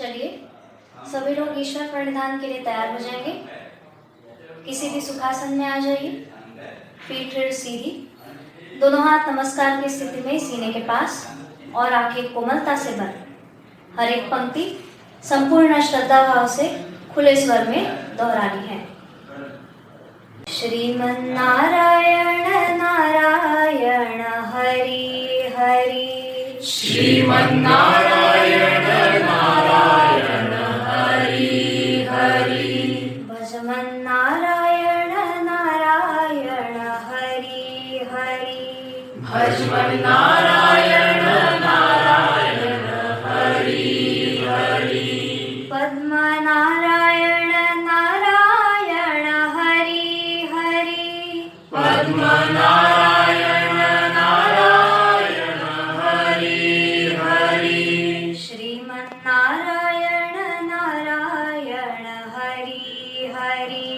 चलिए सभी लोग ईश्वर प्रणिधान के लिए तैयार हो जाएंगे। किसी भी सुखासन में आ जाइए, पीठ रीढ़ सीधी, दोनों हाथ नमस्कार की स्थिति में सीने के पास और आंखें कोमलता से बंद। हर एक पंक्ति संपूर्ण श्रद्धा भाव से खुले स्वर में दोहरानी है। श्रीमन नारायण नारायण हरि हरि, श्रीमन नारायण नारायण हरि हरि, भजमन नारायण नारायण हरि हरि, भजमन नारायण नारायण हरि हरि, पद्म नारायण नारायण हरि हरि, पद्म नारायण नारायण हरि हरि, श्रीमन नारायण नारायण हरि हरि,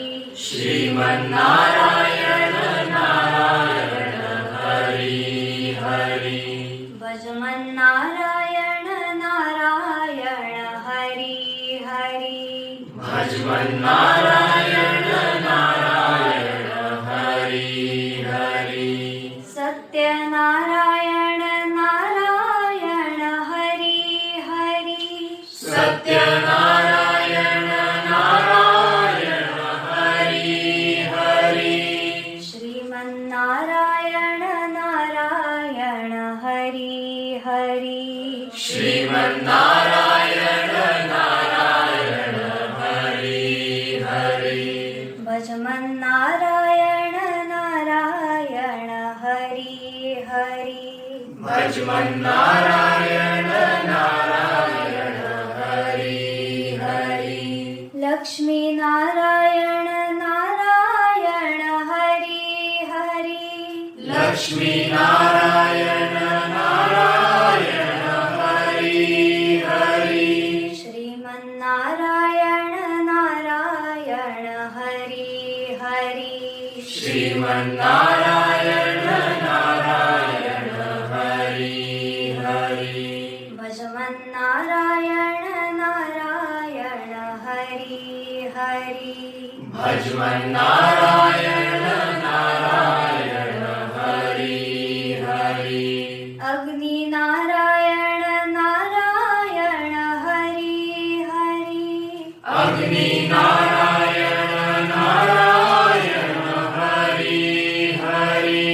श्रीमन नारायण नारायण हरि हरि, भजमन नारायण नारायण हरि हरि, भजमन नारायण नारायण हरि हरि, सत्यनारायण नारायण हरि हरि, सत्यनारायण नारायण हरि हरि, श्रीमन नारायण नारायण हरि हरि, श्रीमन नारायण नारायण हरि हरि, भजमन नारायण नारायण हरि हरि, भजमन नारायण नारायण हरि हरि, लक्ष्मी नारायण नारायण हरि हरि, लक्ष्मी नारायण नारायण हरि हरि, श्रीमन नारायण नारायण हरि हरि, श्रीमन नारायण नारायण हरि हरि, भजमन नारायण नारायण हरि हरि, भजमन नारायण नारायण हरि हरि, अग्नि नारायण नारायण हरि हरि, अग्नि नारायण नारायण हरि हरि,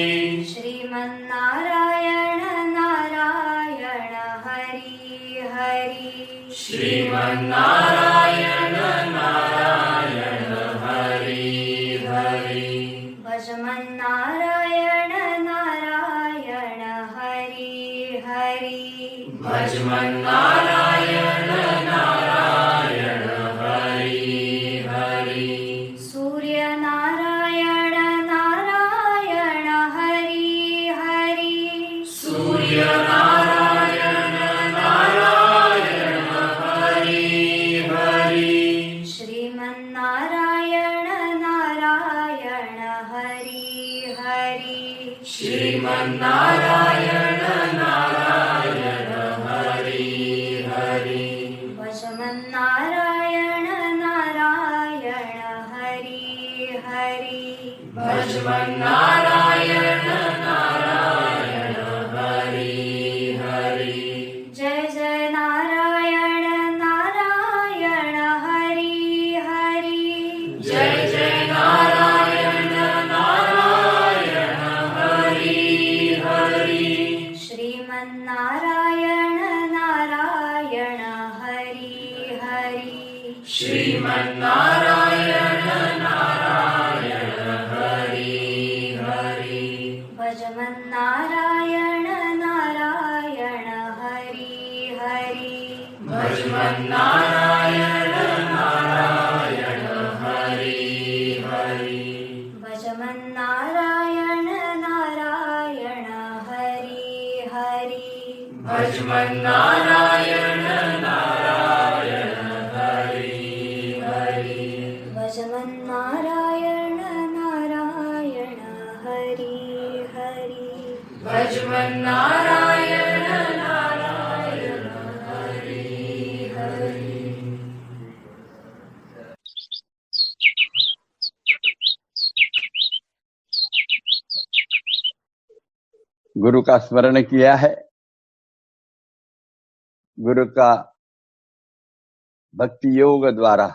श्रीमन नारायण नारायण हरि हरि, श्रीमन नारायण नारायण हरि हरि, भजमन नारायण नारायण हरि हरि, भजमन नारायण नारायण हरि हरि, सूर्य नारायण नारायण हरि हरि, सूर्य नारायण नारायण हरि हरि, श्रीमन नारायण नारायण हरि हरि, श्रीमन नारायण नारायण हरि हरि, भजमन नारायण नारायण हरि हरि, भजमन नारायण नारायण हरि हरि, जय जय नारायण नारायण हरि हरि, जय जय नारायण नारायण हरि हरि, श्रीमन नारायण नारायण हरि हरि, श्रीमन नारायण नारायण हरि हरि, भजमन नारायण नारायण हरि हरि, भजमन नारायण नारायण हरि हरि, भजमन नारायण नारायण हरि हरि, भजमन नारायण नारायण हरि हरि, भजमन नारायण नारायण हरि हरि, भजमन नारायण नारायण हरि हरि, गुरु का स्मरण किया है, गुरु का भक्ति योग द्वारा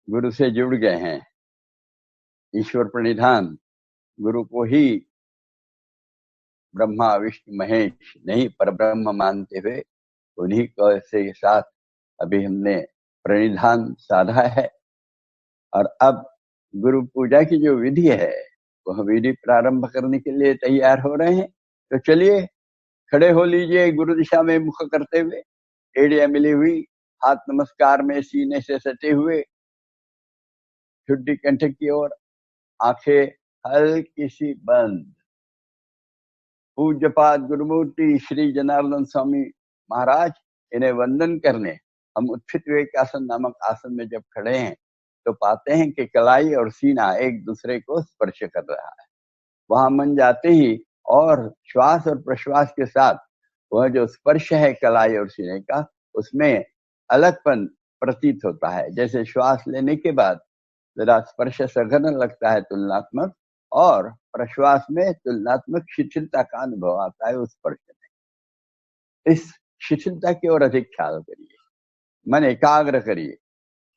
गुरु से जुड़ गए हैं। ईश्वर प्रणिधान गुरु को ही ब्रह्मा विष्णु महेश नहीं पर ब्रह्म मानते हुए उन्हीं के साथ अभी हमने प्रणिधान साधा है। और अब गुरु पूजा की जो विधि है वह विधि प्रारंभ करने के लिए तैयार हो रहे हैं। तो चलिए खड़े हो लीजिए, गुरु दिशा में मुख करते हुए, एड़ियां मिली हुई, हाथ नमस्कार में सीने से सटे हुए, ठुड्डी कंठ की ओर, आंखें हल्की सी बंद। पूज्यपाद गुरुमूर्ति श्री जनार्दन स्वामी महाराज इन्हें वंदन करने हम उत्थित विवेकासन नामक आसन में जब खड़े हैं तो पाते हैं कि कलाई और सीना एक दूसरे को स्पर्श कर रहा है। वहां मन जाते ही और श्वास और प्रश्वास के साथ वह जो स्पर्श है कलाई और सीने का, उसमें अलगपन प्रतीत होता है। जैसे श्वास लेने के बाद जरा स्पर्श सघन लगता है तुलनात्मक, और प्रश्वास में तुलनात्मक शिथिलता का अनुभव आता है उस स्पर्श में। इस शिथिलता की ओर अधिक ख्याल करिए, मन एकाग्र करिए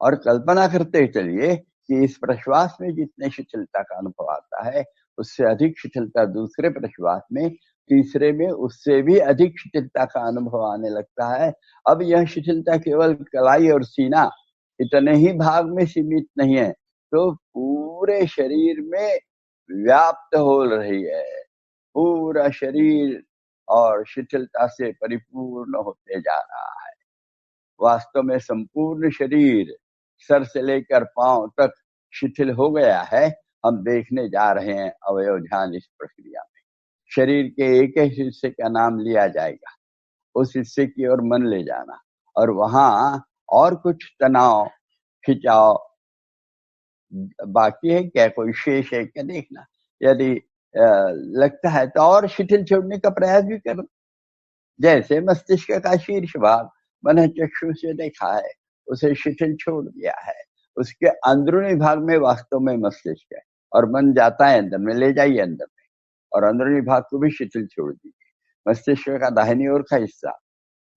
और कल्पना करते चलिए कि इस प्रश्वास में जितने शिथिलता का अनुभव आता है उससे अधिक शिथिलता दूसरे प्रश्वास में, तीसरे में उससे भी अधिक शिथिलता का अनुभव आने लगता है। अब यह शिथिलता केवल कलाई और सीना इतने ही भाग में सीमित नहीं है, तो पूरे शरीर में व्याप्त हो रही है। पूरा शरीर और शिथिलता से परिपूर्ण होते जा रहा है। वास्तव में संपूर्ण शरीर सर से लेकर पांव तक शिथिल हो गया है। हम देखने जा रहे हैं अवयव ध्यान इस प्रक्रिया में। शरीर के एक एक हिस्से का नाम लिया जाएगा, उस हिस्से की ओर मन ले जाना, और वहां और कुछ तनाव खिंचाव बाकी है क्या, कोई शेष है क्या देखना। यदि लगता है तो और शिथिल छोड़ने का प्रयास भी करना। जैसे मस्तिष्क का शीर्ष भाग मन चक्षु से देखा है, उसे शिथिल छोड़ दिया है। उसके अंदरूनी भाग में वास्तव में मस्तिष्क है और मन जाता है अंदर में, ले जाइए अंदर में, और अंदरूनी भाग को भी शिथिल छोड़ दीजिए। मस्तिष्क का दाहिनी ओर का हिस्सा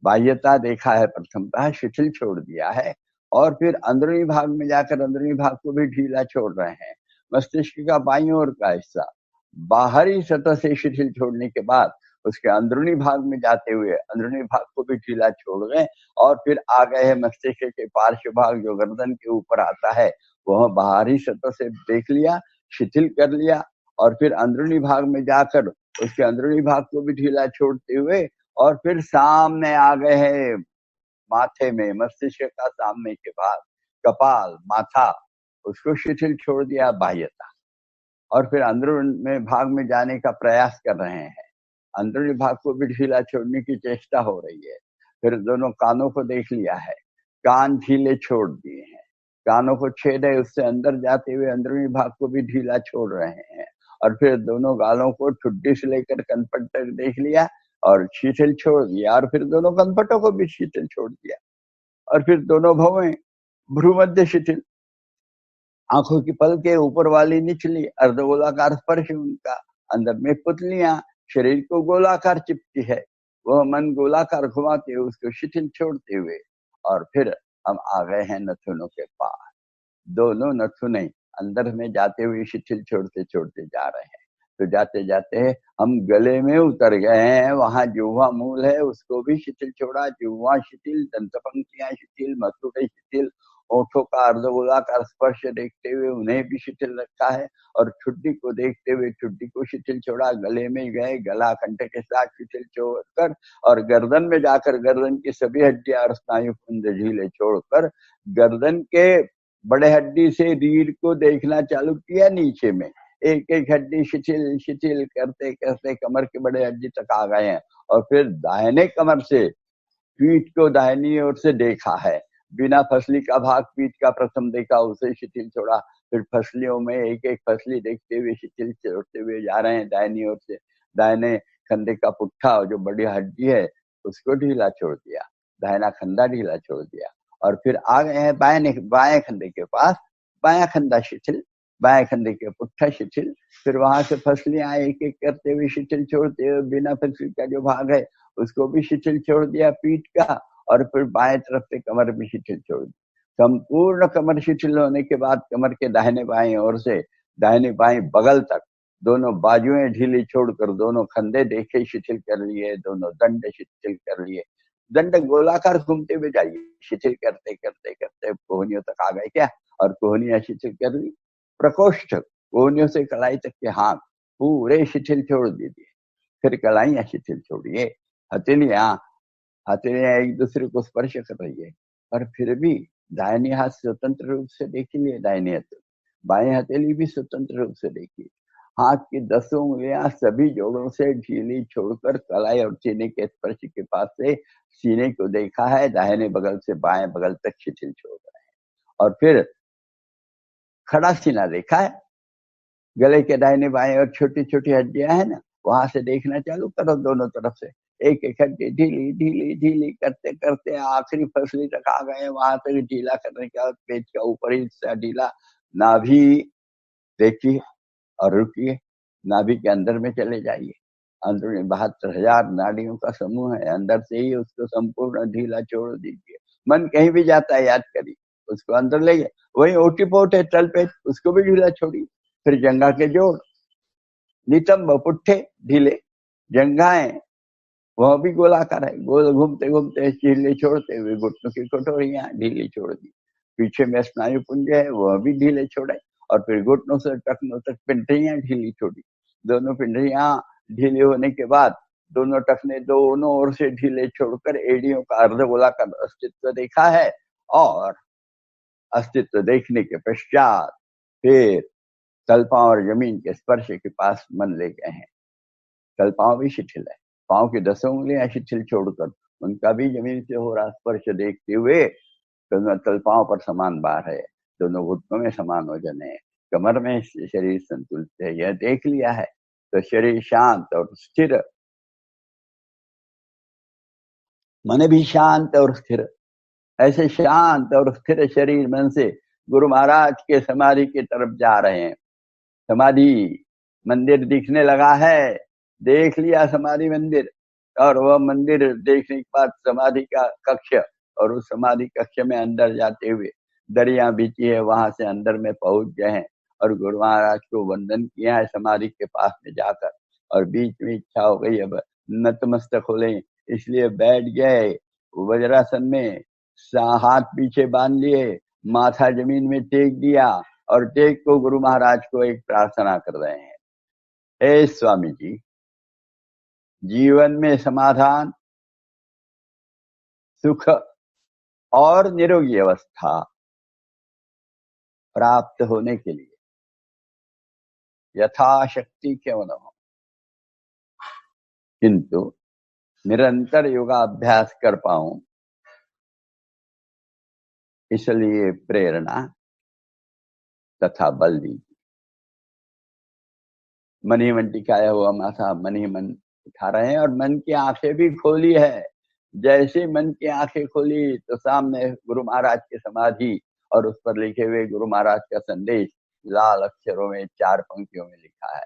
बाह्यता देखा है, प्रथमतः शिथिल छोड़ दिया है, और फिर अंदरूनी भाग में जाकर अंदरूनी भाग को भी ढीला छोड़ रहे हैं। मस्तिष्क का बाईं ओर का हिस्सा बाहरी सतह से शिथिल छोड़ने के बाद उसके अंदरूनी भाग में जाते हुए अंदरूनी भाग को भी ढीला छोड़ गए, और फिर आ गए हैं मस्तिष्क के पार्श्व भाग जो गर्दन के ऊपर आता है, वह बाहरी सतह से देख लिया, शिथिल कर लिया, और फिर अंदरूनी भाग में जाकर उसके अंदरूनी भाग को भी ढीला छोड़ते हुए, और फिर सामने आ गए हैं माथे में, मस्तिष्क का सामने के भाग, कपाल, माथा, उसको शिथिल छोड़ दिया बाह्यता, और फिर अंदरूनी भाग में जाने का प्रयास कर रहे हैं। अंदरूनी भाग को भी ढीला छोड़ने की चेष्टा हो रही है। फिर दोनों कानों को देख लिया है, कान ढीले छोड़ दिए हैं, कानों को छेद है उससे अंदर जाते हुए अंदरूनी भाग को भी ढीला छोड़ रहे हैं। और फिर दोनों गालों को ठुड्डी से लेकर कनपट तक देख लिया और शिथिल छोड़ दिया, और फिर दोनों कनपटों को भी शिथिल छोड़ दिया, और फिर दोनों भवें, भ्रूमध्य शिथिल, आंखों की पलकें ऊपर वाली निचली अर्धगोलाकार स्पर्श उनका, अंदर में पुतलियां, शरीर को गोलाकार चिपटी है, वह मन गोलाकार घुमाते हुए उसको शिथिल छोड़ते हुए, और फिर हम आ गए हैं नथुनों के पास। दोनों नथुने अंदर में जाते हुए शिथिल छोड़ते छोड़ते जा रहे हैं। तो जाते जाते हम गले में उतर गए हैं, वहां जिह्वा मूल है उसको भी शिथिल छोड़ा, जिह्वा शिथिल, दंत पंक्तियां शिथिल, मसूड़े शिथिल, ओठों का अर्धगोलाकार स्पर्श देखते हुए उन्हें भी शिथिल रखा है, और ठुड्डी को देखते हुए ठुड्डी को शिथिल छोड़ा, गले में गए, गला कंठ के साथ शिथिल छोड़कर, और गर्दन में जाकर गर्दन की सभी हड्डियां और स्नायु पुंज ढीले छोड़कर गर्दन के बड़े हड्डी से रीढ़ को देखना चालू किया। नीचे में एक एक हड्डी शिथिल शिथिल करते करते कमर के बड़े हड्डी तक आ गए हैं, और फिर दाहिने कमर से पीठ को दाहिनी ओर से देखा है। बिना फसली का भाग पीठ का प्रथम देखा, उसे शिथिल छोड़ा, फिर फसलियों में एक एक फसली देखते हुए शिथिल छोड़ते हुए जा रहे हैं दाहिनी ओर से। दाहिने कंधे का पुट्ठा जो बड़ी हड्डी है उसको ढीला छोड़ दिया, दाहिना खंधा ढीला छोड़ दिया, और फिर आ गए हैं बाएं कंधे के पास, बायां खंधा शिथिल, बाएं कंधे के पुट्ठा शिथिल, फिर वहां से फसलियां एक एक करते हुए शिथिल छोड़ते हुए बिना फसली का जो भाग है उसको भी शिथिल छोड़ दिया पीठ का, और फिर बाएं तरफ से कमर भी शिथिल छोड़ दी। संपूर्ण कमर शिथिल होने के बाद कमर के दाहिने बाएं ओर से दाहिने बाएं बगल तक दोनों बाजुएं ढीली छोड़कर दोनों कंधे देखे शिथिल कर लिए, दोनों दंड शिथिल कर लिए। दंड गोलाकार घूमते हुए जाइए, शिथिल करते करते करते कोहनियों तक आ गए क्या, और कोहनियां शिथिल कर ली। प्रकोष्ठ कोहनियों से कलाई तक के हाथ पूरे शिथिल छोड़ दीजिए, फिर कलाइयां शिथिल छोड़िए। हथेलियां एक दूसरे को स्पर्श कर रही है, पर फिर भी दाहिने हाथ स्वतंत्र रूप से देख लिए, दाहिने हथेली बाएं हथेली भी स्वतंत्र रूप से देखिए। हाथ की 10 उंगलियां सभी जोड़ों से ढीली छोड़कर कलाई और सीने के स्पर्श के पास से सीने को देखा है, दाहिने बगल से बाएं बगल तक शिथिल छोड़ रहे हैं। और फिर खड़ा सीना देखा है, गले के दाहिने बाएं और छोटी छोटी हड्डियां है ना, वहां से देखना चालू करो दोनों तरफ से, एक एक हड्डी ढीली ढीली ढीली करते करते आखिरी फसली तक आ गए। वहां तक ढीला करने के बाद पेट का ऊपरी हिस्सा ढीला, नाभि देखिए और रुकिए, नाभि के अंदर में चले जाइए। अंदर में 72,000 नाड़ियों का समूह है, अंदर से ही उसको संपूर्ण ढीला छोड़ दीजिए। मन कहीं भी जाता है याद करिए, उसको अंदर ले गए। वही ओटीपोट है तल पे, उसको भी ढीला छोड़िए। फिर जंघा के जोड़, नितंब पुट्ठे ढीले, जंघाएं वह भी गोलाकार है, गोल घूमते घूमते ढीले छोड़ते हुए घुटनों की कटोरियां ढीली छोड़ दी। पीछे में स्नायु पुंज है, वह भी ढीले छोड़े, और फिर घुटनों से टखनों तक पिंडलियां ढीली छोड़ी। दोनों पिंडलियां ढीले होने के बाद दोनों टखने दोनों ओर से ढीले छोड़कर एड़ियों का अर्धगोलाकार अस्तित्व देखा है, और अस्तित्व देखने के पश्चात फिर तलपांव और जमीन के स्पर्श के पास मन ले गए हैं। तलपांव भी शिथिल है, पांव की 10 उंगलियां शिथिल छोड़कर उनका भी जमीन से हो रहा स्पर्श देखते हुए दोनों तलपांव पर समान भार है, दोनों घुटनों में समान वजन है, कमर में शरीर संतुलित है, यह देख लिया है तो शरीर शांत और स्थिर, मन भी शांत और स्थिर। ऐसे शांत और स्थिर शरीर मन से गुरु महाराज के समाधि की तरफ जा रहे हैं। समाधि मंदिर दिखने लगा है, देख लिया समाधि मंदिर, और वह मंदिर देखने के बाद समाधि का कक्ष, और उस समाधि कक्ष में अंदर जाते हुए दरिया बिछी है, वहां से अंदर में पहुंच गए हैं और गुरु महाराज को वंदन किया है समाधि के पास में जाकर। और बीच में इच्छा हो गई अब नतमस्तक हो लें, इसलिए बैठ गए वज्रासन में, हाथ पीछे बांध लिए, माथा जमीन में टेक दिया, और टेक को गुरु महाराज को एक प्रार्थना कर रहे हैं। हे स्वामी जी, जीवन में समाधान, सुख और निरोगी अवस्था प्राप्त होने के लिए यथाशक्ति क्यों न हो, किंतु निरंतर योगाभ्यास कर पाऊं, इसलिए प्रेरणा तथा बल दीजिए। मन ही मन टिकाया हुआ माथा मन ही मन उठा रहे हैं, और मन की आंखें भी खोली है। जैसे मन की आंखें खोली तो सामने गुरु महाराज की समाधि और उस पर लिखे हुए गुरु महाराज का संदेश लाल अक्षरों में 4 पंक्तियों में लिखा है।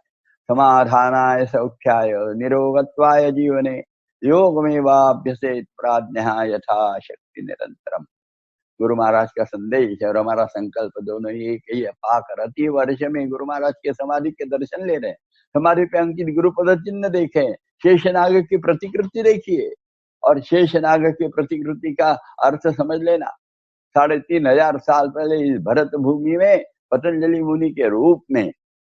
समाधानाय सौख्याय निरोगत्वाय जीवने योग में वाभ्यसेत प्राज्ञः यथाशक्ति निरंतरम। गुरु महाराज का संदेश और हमारा संकल्प दोनों ही एक ही है। पाकर अति वर्ष में गुरु महाराज के समाधि के दर्शन ले रहे हैं, समाधि पे अंकित गुरु पद चिन्ह देखे, शेषनाग की प्रतिकृति देखिए, और शेषनाग की प्रतिकृति का अर्थ समझ लेना। 3,500 साल पहले इस भरत भूमि में पतंजलि मुनि के रूप में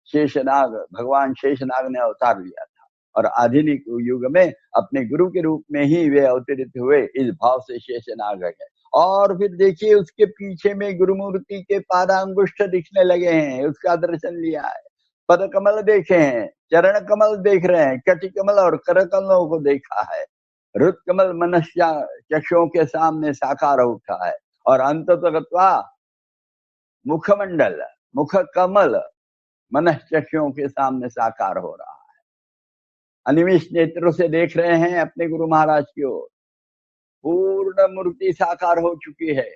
शेषनाग, भगवान शेषनाग ने अवतार लिया था, और आधुनिक युग में अपने गुरु के रूप में ही वे अवतरित हुए, इस भाव से शेषनाग है। और फिर देखिए उसके पीछे में गुरुमूर्ति के पादांगुष्ठ दिखने लगे हैं, उसका दर्शन लिया है। पद कमल देखे हैं, चरण कमल देख रहे हैं, कटि कमल और कर कमलों को देखा है। रुत कमल मनुष्य चक्षुओं के सामने साकार उठा है, और अंततः मुखमंडल, मुख कमल मनश्चक्षुओं के सामने साकार हो रहा है। अनिमिष नेत्रों से देख रहे हैं अपने गुरु महाराज की ओर, पूर्ण मूर्ति साकार हो चुकी है,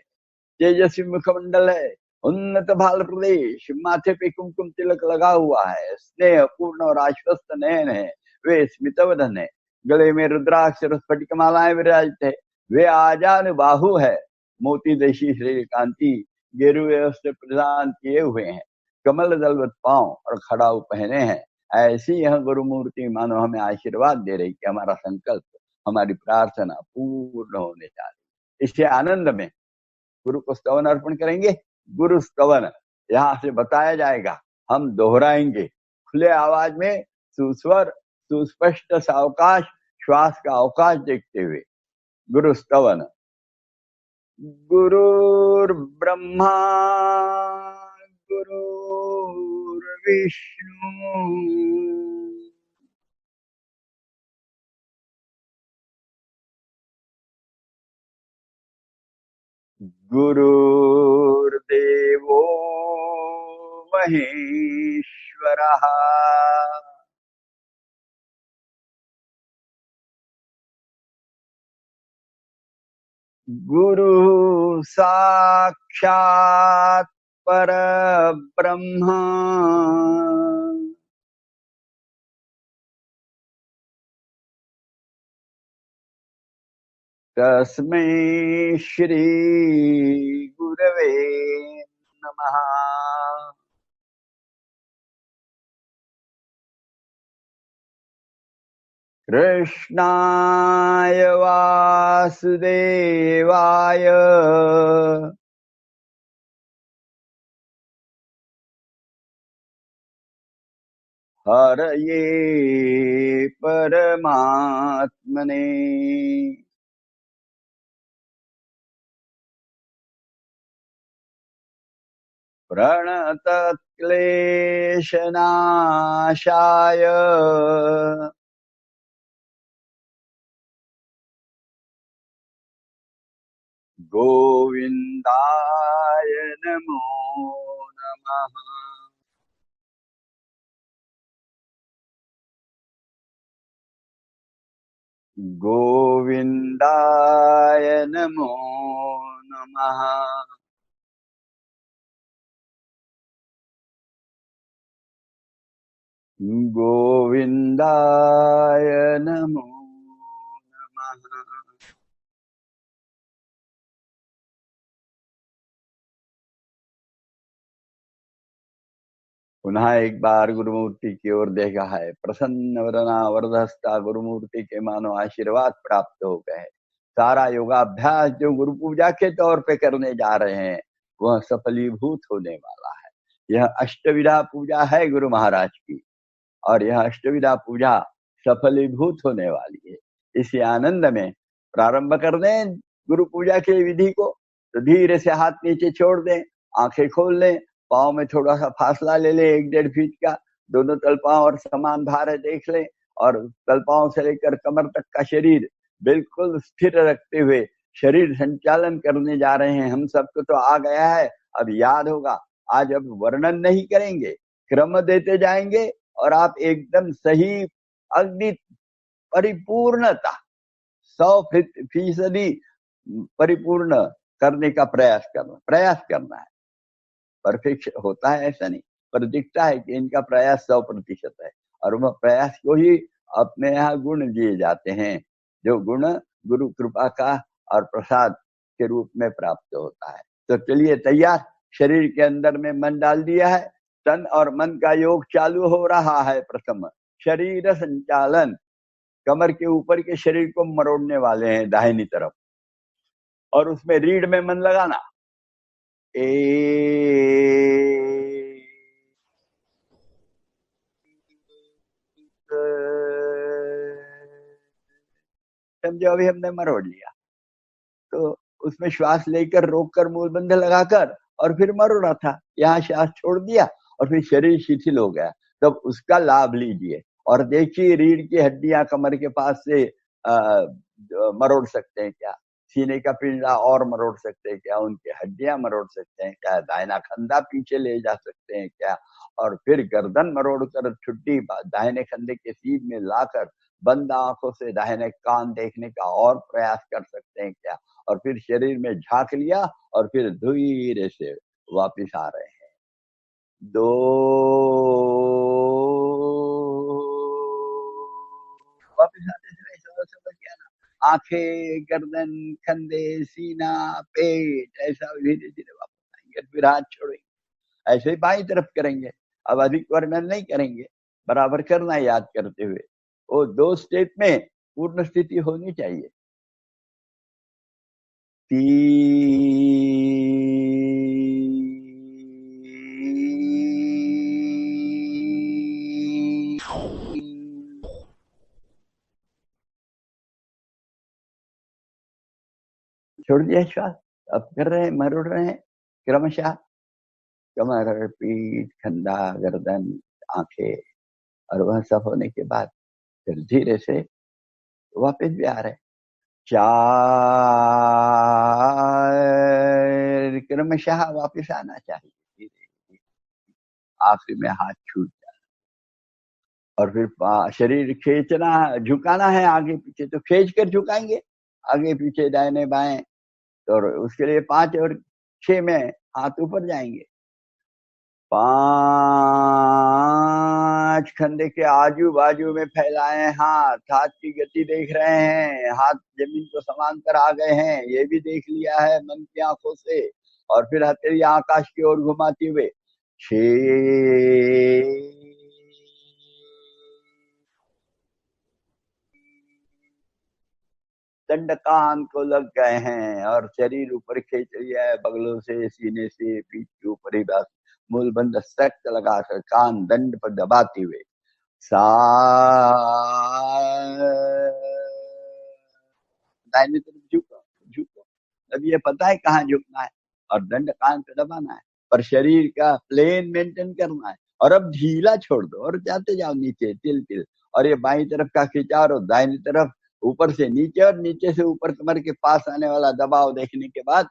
तेजस्वी मुखमंडल है, उन्नत भाल प्रदेश, माथे पे कुमकुम तिलक लगा हुआ है, स्नेह पूर्ण और आश्वस्त नयन है, वे स्मितवदन है, गले में रुद्राक्ष स्फटिक मालाएं विराजित है, वे आजान बाहु है, मोती देशी श्री कांति गेरुए वस्त्र प्रदान किए हुए हैं, कमल दलवत पांव और खड़ाऊ पहने हैं। ऐसी यह गुरु मूर्ति मानो हमें आशीर्वाद दे रही कि हमारा संकल्प, हमारी प्रार्थना पूर्ण होने जा रही। इसके आनंद में गुरु को स्तवन अर्पण करेंगे। गुरु स्तवन यहाँ से बताया जाएगा, हम दोहराएंगे खुले आवाज में, सुस्वर सुस्पष्ट सावकाश, श्वास का अवकाश देखते हुए। गुरु स्तवन। गुरुर्ब्रह्मा गुरुर्विष्णु गुरुर्देवो महेश्वरः गुरु साक्षात् परब्रह्म तस्मै श्री गुरवे नमः। कृष्णाय वासुदेवाय हरये परमात्मने प्रणतक्लेशनाशाय गोविन्दाय नमो नमः। गोविन्दाय नमो नमः। गोविन्दाय नमो नमः। पुनः एक बार गुरुमूर्ति की ओर देखा है, प्रसन्न वदना वरदहस्ता गुरुमूर्ति के मानो आशीर्वाद प्राप्त हो गए। सारा योगाभ्यास जो गुरु पूजा के तौर पे करने जा रहे हैं वह सफलीभूत होने वाला है। यह अष्टविधा पूजा है गुरु महाराज की, और यह अष्टविधा पूजा सफलीभूत होने वाली है। इसी आनंद में प्रारंभ कर दें गुरु पूजा की विधि को। तो धीरे से हाथ नीचे छोड़ दें, आंखें खोल लें, पाँव में थोड़ा सा फासला ले लें 1-1.5 फीट का, दोनों तलपाओं और समान भार है देख लें, और तलपाओं से लेकर कमर तक का शरीर बिल्कुल स्थिर रखते हुए शरीर संचालन करने जा रहे हैं। हम सबको तो आ गया है, अब याद होगा। आज अब वर्णन नहीं करेंगे, क्रम देते जाएंगे और आप एकदम सही अग्नि परिपूर्णता 100% परिपूर्ण करने का प्रयास करना है। परफेक्ट होता है ऐसा नहीं, पर दिखता है कि इनका प्रयास 100% है, और वह प्रयास को ही अपने यहाँ गुण दिए जाते हैं, जो गुण गुरु कृपा का और प्रसाद के रूप में प्राप्त होता है। तो चलिए तैयार, शरीर के अंदर में मन डाल दिया है, तन और मन का योग चालू हो रहा है। प्रथम शरीर संचालन, कमर के ऊपर के शरीर को मरोड़ने वाले हैं दाहिनी तरफ, और उसमें रीढ़ में मन लगाना। समझो अभी हमने मरोड़ लिया, तो उसमें श्वास लेकर रोककर मूलबंध लगाकर और फिर मरोड़ा था, यहाँ श्वास छोड़ दिया और फिर शरीर शिथिल हो गया। तब उसका लाभ लीजिए और देखिए रीढ़ की हड्डियां कमर के पास से मरोड़ सकते हैं क्या, सीने का पिंडा और मरोड़ सकते हैं क्या, उनकी हड्डियां मरोड़ सकते हैं क्या, दाहिना कंधा पीछे ले जा सकते हैं क्या, और फिर गर्दन मरोड़ कर छुट्टी दाहिने कंधे के सीध में लाकर बंद आंखों से दाहिने कान देखने का और प्रयास कर सकते हैं क्या, और फिर शरीर में झांक लिया और फिर धीरे से वापिस आ रहे हैं। 2 वापिस आते समय समझ गया ना, आंखें, गर्दन, कंधे, सीना, पेट, ऐसा धीरे धीरे वापस आएंगे। फिर हाथ छोड़ेंगे, ऐसे ही बाई तरफ करेंगे। अब अधिक वर्णन नहीं करेंगे, बराबर करना याद करते हुए। वो 2 स्टेप में पूर्ण स्थिति होनी चाहिए। 3 छोड़ दिया श्वास। अब कर रहे हैं, मरोड़ रहे हैं क्रमशः। कमर, पीठ, कंधा, गर्दन, आंखें, और वह सब होने के बाद फिर धीरे से वापस भी आ रहे हैं। 4 क्रमशः वापस आना चाहिए धीरे धीरे। आखिरी में हाथ छूट जाना, और फिर शरीर खींचना, झुकाना है आगे पीछे, तो खींच कर झुकाएंगे आगे पीछे, दाहिने बाएं। और उसके लिए 5 और 6 में हाथ ऊपर जाएंगे। 5 कंधे के आजू बाजू में फैलाए हाथ, हाथ की गति देख रहे हैं, हाथ जमीन को समांतर आ गए हैं, ये भी देख लिया है मन की आंखों से। और फिर हथेली आकाश की ओर घुमाते हुए 6 दंडकान को लग गए हैं, और शरीर ऊपर खींच लिया है, बगलों से, सीने से, पीठ के ऊपर ही बस मूलबंध सख्त लगाकर कान दंड पर दबाते हुए दाहिने तरफ झुको झुको। अब ये पता है कहाँ झुकना है, और दंड कान पे दबाना है, और शरीर का प्लेन मेंटेन करना है। और अब ढीला छोड़ दो और जाते जाओ नीचे तिल तिल। और ये बाई तरफ का खिंचाव और दाहिनी तरफ ऊपर से नीचे और नीचे से ऊपर कमर के पास आने वाला दबाव देखने के बाद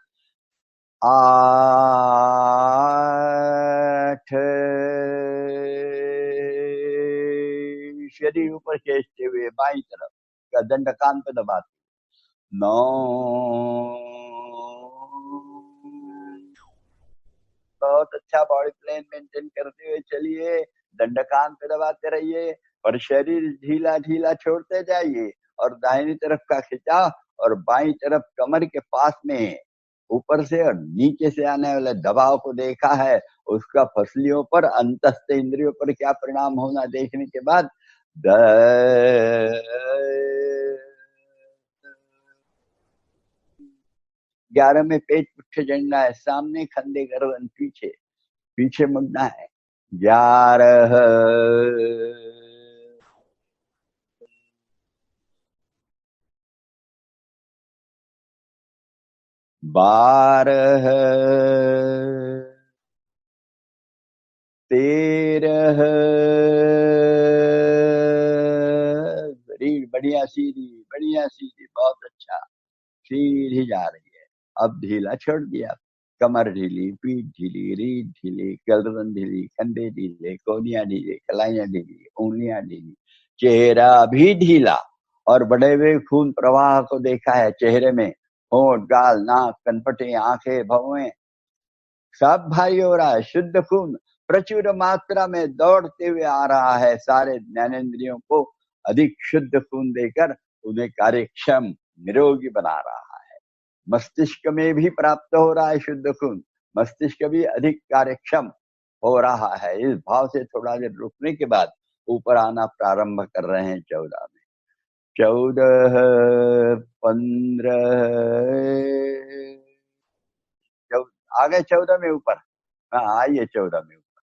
8 शरीर ऊपर खींचते हुए बाई तरफ का दंड कान पे दबाते। 9 बहुत अच्छा बॉडी प्लेन मेंटेन करते हुए चलिए, दंडकान पे दबाते रहिए, और शरीर ढीला ढीला छोड़ते जाइए। और दाहिनी तरफ का खिंचाव और बाई तरफ कमर के पास में ऊपर से और नीचे से आने वाले दबाव को देखा है, उसका फसलियों पर, अंतस्थ इंद्रियों पर क्या परिणाम होना देखने के बाद 11 में पेट पुट्ठे जड़ना है, सामने कंधे गर्दन पीछे, पीछे मुड़ना है। 11 12 13 बढ़िया सीधी बहुत अच्छा, सीधी जा रही है। अब ढीला छोड़ दिया, कमर ढीली, पीठ ढीली, रीढ़ ढीली, गर्दन ढीली, कंधे ढीले, कोहनियां ढीली, कलाइयां ढीली, उंगलियां ढीली, चेहरा भी ढीला। और बढ़े हुए खून प्रवाह को देखा है चेहरे में, होंठ, गाल, नाक, कनपटे, आंखें, भौहें, सब भारी हो रहा है। शुद्ध खून प्रचुर मात्रा में दौड़ते हुए आ रहा है, सारे ज्ञानेंद्रियों को अधिक शुद्ध खून देकर उन्हें कार्यक्षम, निरोगी बना रहा है। मस्तिष्क में भी प्राप्त हो रहा है शुद्ध खून, मस्तिष्क भी अधिक कार्यक्षम हो रहा है। इस भाव से थोड़ा देर रुकने के बाद ऊपर आना प्रारंभ कर रहे हैं 14 में। 14 15 आ गए 14 में ऊपर। हाँ आइए 14 में ऊपर।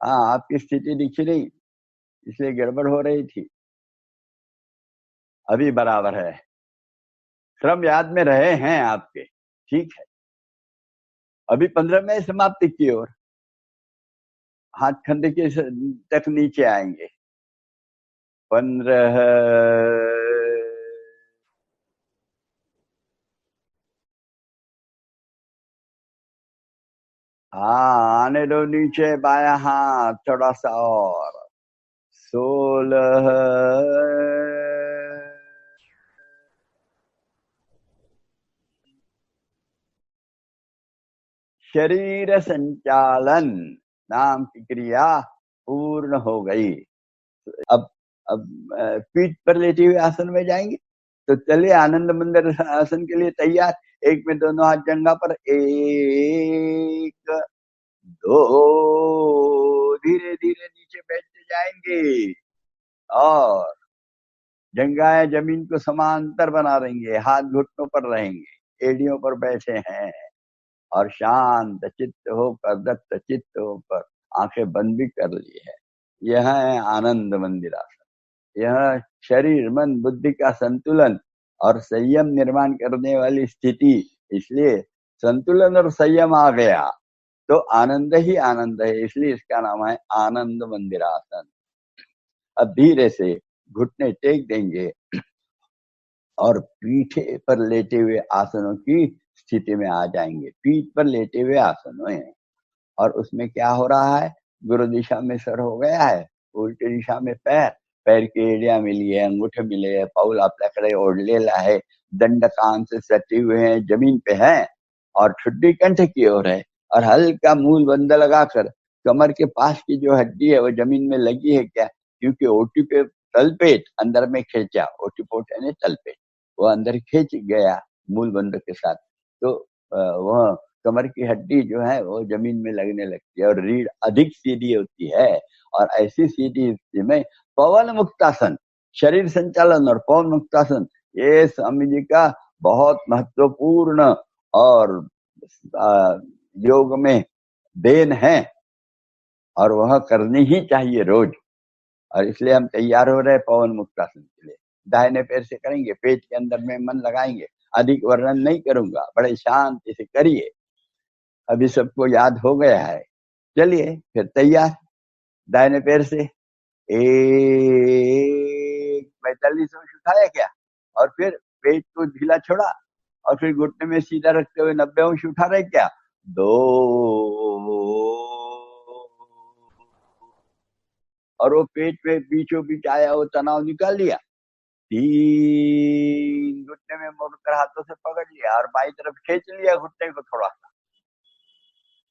हाँ आपकी स्थिति दिखी नहीं, इसलिए गड़बड़ हो रही थी। अभी बराबर है, क्रम याद में रहे हैं आपके, ठीक है। अभी 15 में समाप्ति की ओर, हाथ खंडे के तक नीचे आएंगे। 15 हाँ आने दो नीचे, बाया हाथ थोड़ा सा और। 16 शरीर संचालन नाम की क्रिया पूर्ण हो गई। अब पीठ पर लेटे हुए आसन में जाएंगे। तो चलिए आनंद मंदिर आसन के लिए तैयार। एक में दोनों हाथ जंघा पर, एक दो, धीरे धीरे नीचे बैठते जाएंगे और जंघाएं जमीन को समांतर बना देंगे, हाथ घुटनों पर रहेंगे, एड़ियों पर बैठे हैं और शांत चित्त होकर, दत्त चित्त होकर आंखें बंद भी कर ली है। यह है आनंद मंदिर आसन। यह शरीर मन बुद्धि का संतुलन और संयम निर्माण करने वाली स्थिति। इसलिए संतुलन और संयम आ गया तो आनंद ही आनंद है, इसलिए इसका नाम है आनंद मंदिर आसन। अब धीरे से घुटने टेक देंगे और पीठे पर लेटे हुए आसनों की स्थिति में आ जाएंगे। पीठ पर लेटे हुए आसनों में, और उसमें क्या हो रहा है, गुरु दिशा में सर हो गया है, उल्टी दिशा में पैर, पैर की एड़ियां मिली है, अंगूठे मिले है, पाऊल आपल्याकडे ओढलेला है, दंड कान से सटे हुए हैं, जमीन पे है और ठुड्डी कंठ की ओर है और हल्का मूल बंद लगाकर कमर के पास की जो हड्डी है वो जमीन में लगी है क्या, क्योंकि ओटी पे तलपेट अंदर में खींचा, ओटीपोट है तलपेट, वो अंदर खींच गया मूल बंद के साथ, तो वह कमर की हड्डी जो है वो जमीन में लगने लगती है और रीढ़ अधिक सीधी होती है। और ऐसी सीधी स्थिति में पवन मुक्तासन, शरीर संचालन और पवन मुक्तासन, ये स्वामी जी का बहुत महत्वपूर्ण और योग में देन है और वह करनी ही चाहिए रोज। और इसलिए हम तैयार हो रहे हैं पवन मुक्तासन के लिए। दाहिने पैर से करेंगे, पेट के अंदर में मन लगाएंगे, अधिक वर्णन नहीं करूंगा, बड़े शांति से करिए। अभी सबको याद हो गया है, चलिए फिर तैयार। दाहिने पैर से 45 अंश उठाया क्या, और फिर पेट को ढीला छोड़ा और फिर घुटने में सीधा रखते हुए 90 अंश उठा रहे क्या, 2 और वो पेट पे बीचों बीच आया वो तनाव निकाल लिया, 3 घुटने में मोड़कर हाथों से पकड़ लिया और बाई तरफ खींच लिया घुटने को थोड़ा सा,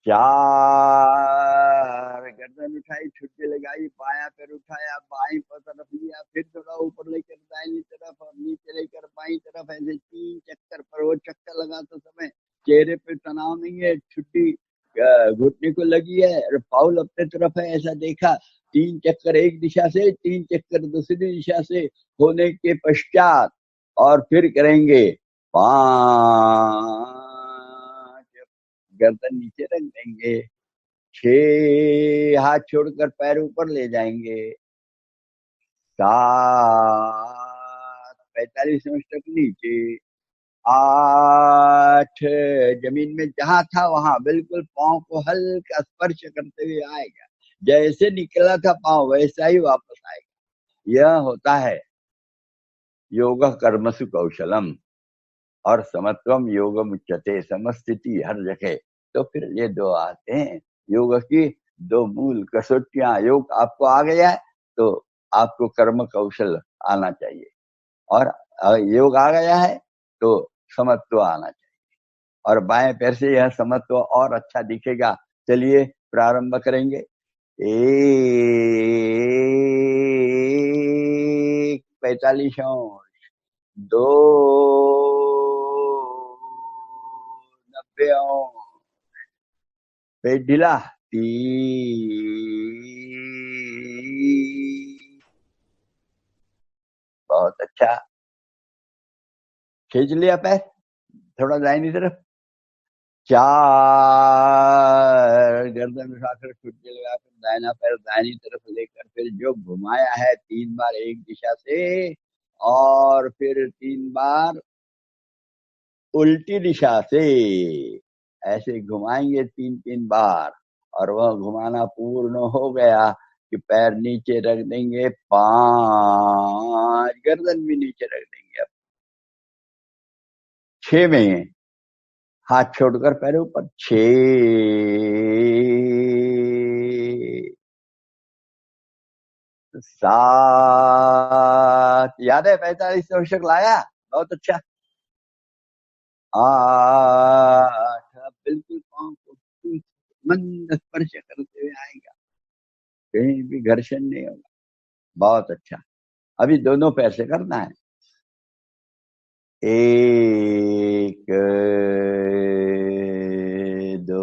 4 गर्दन उठाई, छुट्टी लगाई, बाया पैर उठाया, बाई तरफ लिया, फिर थोड़ा ऊपर लेकर दाहिनी तरफ और नीचे लेकर बाई तरफ, ऐसे 3 चक्कर पर। वो चक्कर लगाते समय चेहरे पे तनाव नहीं है, छुट्टी घुटने को लगी है और पाउल अपने तरफ है, ऐसा देखा। 3 चक्कर एक दिशा से, 3 चक्कर दूसरी दिशा से होने के पश्चात और फिर करेंगे 5, गर्दन नीचे रख देंगे, 6 हाथ छोड़कर पैर ऊपर ले जाएंगे, 7 45 अंश तक नीचे, 8 जमीन में जहां था वहां बिल्कुल पांव को हल्का स्पर्श करते हुए आएगा, जैसे निकला था पांव वैसा ही वापस आएगा। यह होता है योग कर्मसु कौशलम और समत्वम योगम उच्यते, समस्थिति हर जगह। तो फिर ये 2 आते हैं योग की 2 मूल कसौटियां। योग आपको आ गया है तो आपको कर्म कौशल आना चाहिए, और योग आ गया है तो समत्व आना चाहिए, और बाएं पैर से यह समत्व और अच्छा दिखेगा। चलिए प्रारंभ करेंगे। 1 45 अंश, 2 90 अंश, पेट ढीला, 3 बहुत अच्छा, खींच लिया पैर थोड़ा दाहिनी तरफ, 4 गर्दन उठाकर छुट्टी लगाकर दाहिना पैर दाहिनी तरफ लेकर फिर जो घुमाया है 3 बार एक दिशा से और फिर 3 बार उल्टी दिशा से, ऐसे घुमाएंगे 3-3 बार। और वह घुमाना पूर्ण हो गया कि पैर नीचे रख देंगे, 5 गर्दन भी नीचे रख देंगे। अब 6 में हाथ छोड़कर पैर ऊपर, 6 7, याद है 45 दशक लाया, बहुत अच्छा। 8, बिल्कुल पांव को मंद स्पर्श करते हुए आएगा, कहीं भी घर्षण नहीं होगा। बहुत अच्छा। अभी दोनों पैर से करना है। 1 2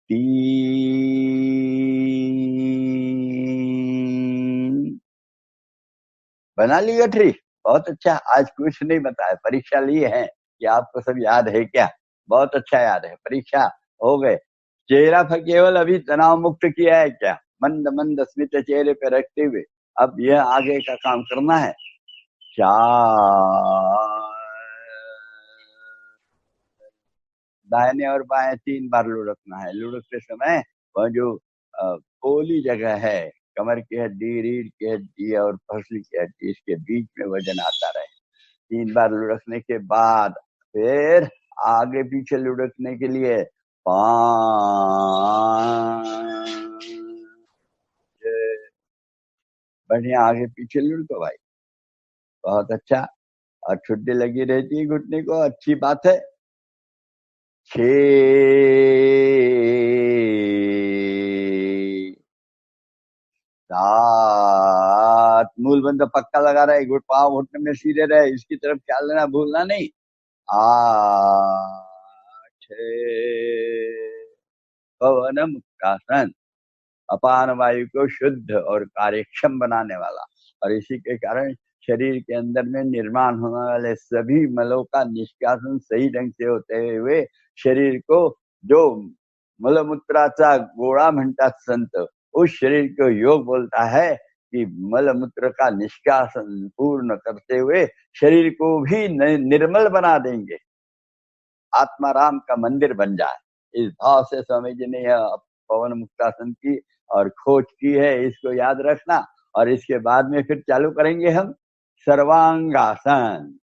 3। बना ली गठरी? बहुत अच्छा। आज कुछ नहीं बताया, परीक्षा लिए हैं कि आपको सब याद है क्या? बहुत अच्छा याद है, परीक्षा हो गए। चेहरा केवल अभी तनाव मुक्त किया है क्या? मंद मंद स्मित चेहरे पे रखते हुए अब यह आगे का काम करना है। 4, दाहिने और बाएं 3 बार लुढ़कना है। लुढ़कते समय वह जो पोली जगह है, कमर की हड्डी, रीढ़ की हड्डी और पसली की हड्डी, इसके बीच में वजन आता रहे। 3 बार लुढ़कने के बाद फिर आगे पीछे लुढ़कने के लिए 5 बढ़िया आगे पीछे लुढ़को भाई। बहुत अच्छा। और छुट्टी लगी रहती है घुटने को, अच्छी बात है। 6 7 मूल बंद पक्का लगा रहे, पाँव घुटने में सीधे रहे, इसकी तरफ ख्याल लेना भूलना नहीं। 8 पवन मुक्तासन, अपान वायु को शुद्ध और कार्यक्षम बनाने वाला, और इसी के कारण शरीर के अंदर में निर्माण होने वाले सभी मलों का निष्कासन सही ढंग से होते हुए शरीर को, जो मलमूत्राचा गोळा म्हणतात संत, उस शरीर को योग बोलता है कि मलमूत्र का निष्कासन पूर्ण करते हुए शरीर को भी निर्मल बना देंगे, आत्माराम का मंदिर बन जाए। इस भाव से स्वामी जी ने यह पवन मुक्तासन की और खोज की है, इसको याद रखना। और इसके बाद में फिर चालू करेंगे हम सर्वांगासन,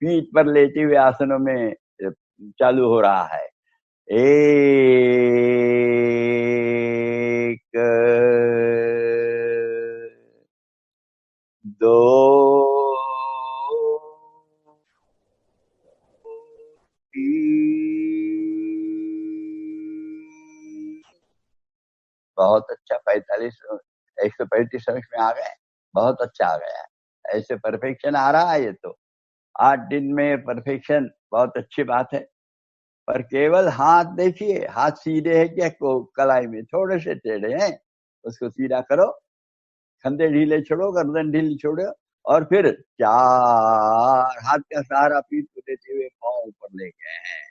पीठ पर लेटे हुए आसनों में चालू हो रहा है। 1 2 3। बहुत अच्छा। 45 135 में आ गए, बहुत अच्छा आ गया है। ऐसे परफेक्शन आ रहा है। ये तो 8 दिन में परफेक्शन, बहुत अच्छी बात है। पर केवल हाथ देखिए, हाथ सीधे है क्या? कलाई में थोड़े से टेढ़े हैं, उसको सीधा करो, कंधे ढीले छोड़ो, गर्दन ढीली छोड़ो, और फिर 4 हाथ का सहारा पीठ को देते हुए पांव ऊपर ले गए हैं,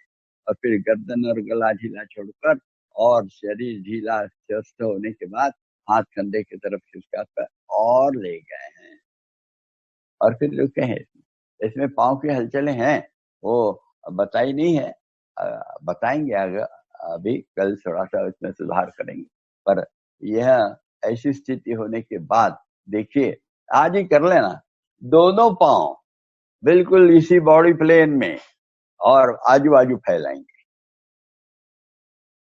और फिर गर्दन और गला ढीला छोड़कर और शरीर ढीला स्वस्थ होने के बाद हाथ कंधे की तरफ खिसकाकर और ले गए हैं, और फिर रुके हैं। इसमें पांव की हलचलें हैं, वो बताई नहीं है, बताएंगे आगे। अभी कल थोड़ा सा इसमें सुधार करेंगे। पर यह ऐसी स्थिति होने के बाद देखिए, आज ही कर लेना, दोनों पांव बिल्कुल इसी बॉडी प्लेन में, और आजू बाजू फैलाएंगे।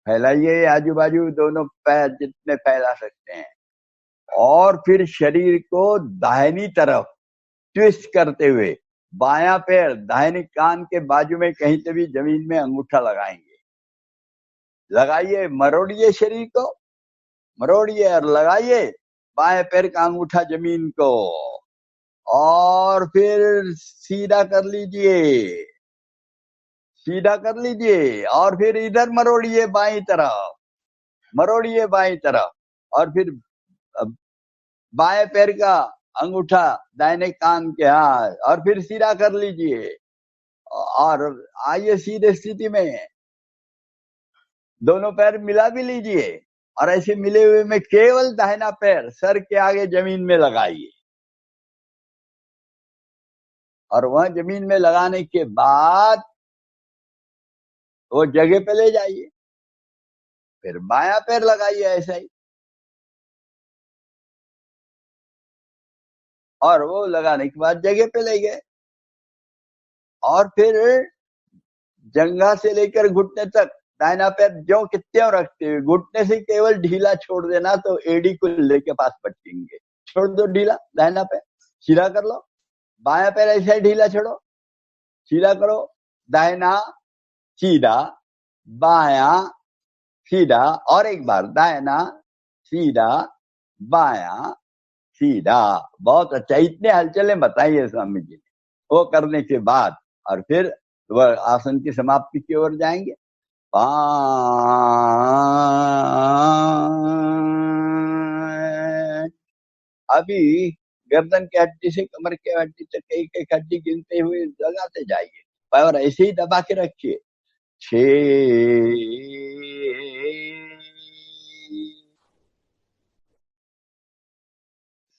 फैलाइए आजू बाजू दोनों पैर जितने फैला सकते हैं, और फिर शरीर को दाहिनी तरफ ट्विस्ट करते हुए बायां पैर दाहिने कान के बाजू में कहीं से भी जमीन में अंगूठा लगाएंगे। लगाइए, मरोड़िए शरीर को, मरोड़िए और लगाइए बाएं पैर का अंगूठा जमीन को, और फिर सीधा कर लीजिए, सीधा कर लीजिए, और फिर इधर मरोड़िए बाईं तरफ, मरोड़िए बाईं तरफ, और फिर बाएं पैर का अंगूठा दाहिने कान के, हाथ, और फिर सीधा कर लीजिए, और आइए सीधे स्थिति में, दोनों पैर मिला भी लीजिए, और ऐसे मिले हुए में केवल दाहिना पैर सर के आगे जमीन में लगाइए, और वह जमीन में लगाने के बाद वो जगह पे ले जाइए, फिर बायां पैर लगाइए ऐसा ही, और वो लगाने के बाद जगह पे ले गए, और फिर जंघा से लेकर घुटने तक दाहिना पैर जो कितने रखते हुए घुटने से केवल ढीला छोड़ देना, तो एडी को लेके पास पटकेंगे। छोड़ दो ढीला दाहिना पैर, सीधा कर लो, बायां पैर ऐसा ही ढीला छोड़ो, सीधा करो, दाहिना सीधा, बायां सीधा, और एक बार दाहिना सीधा, बायां सीधा। बहुत अच्छा, इतने हलचलें बताइए स्वामी जी ने। वो करने के बाद और फिर वह आसन की समाप्ति की ओर जाएंगे। 5। अभी गर्दन की हड्डी से कमर की हड्डी तक एक एक हड्डी गिनते हुए लगाते जाइए, और ऐसे ही दबा के रखिए। 6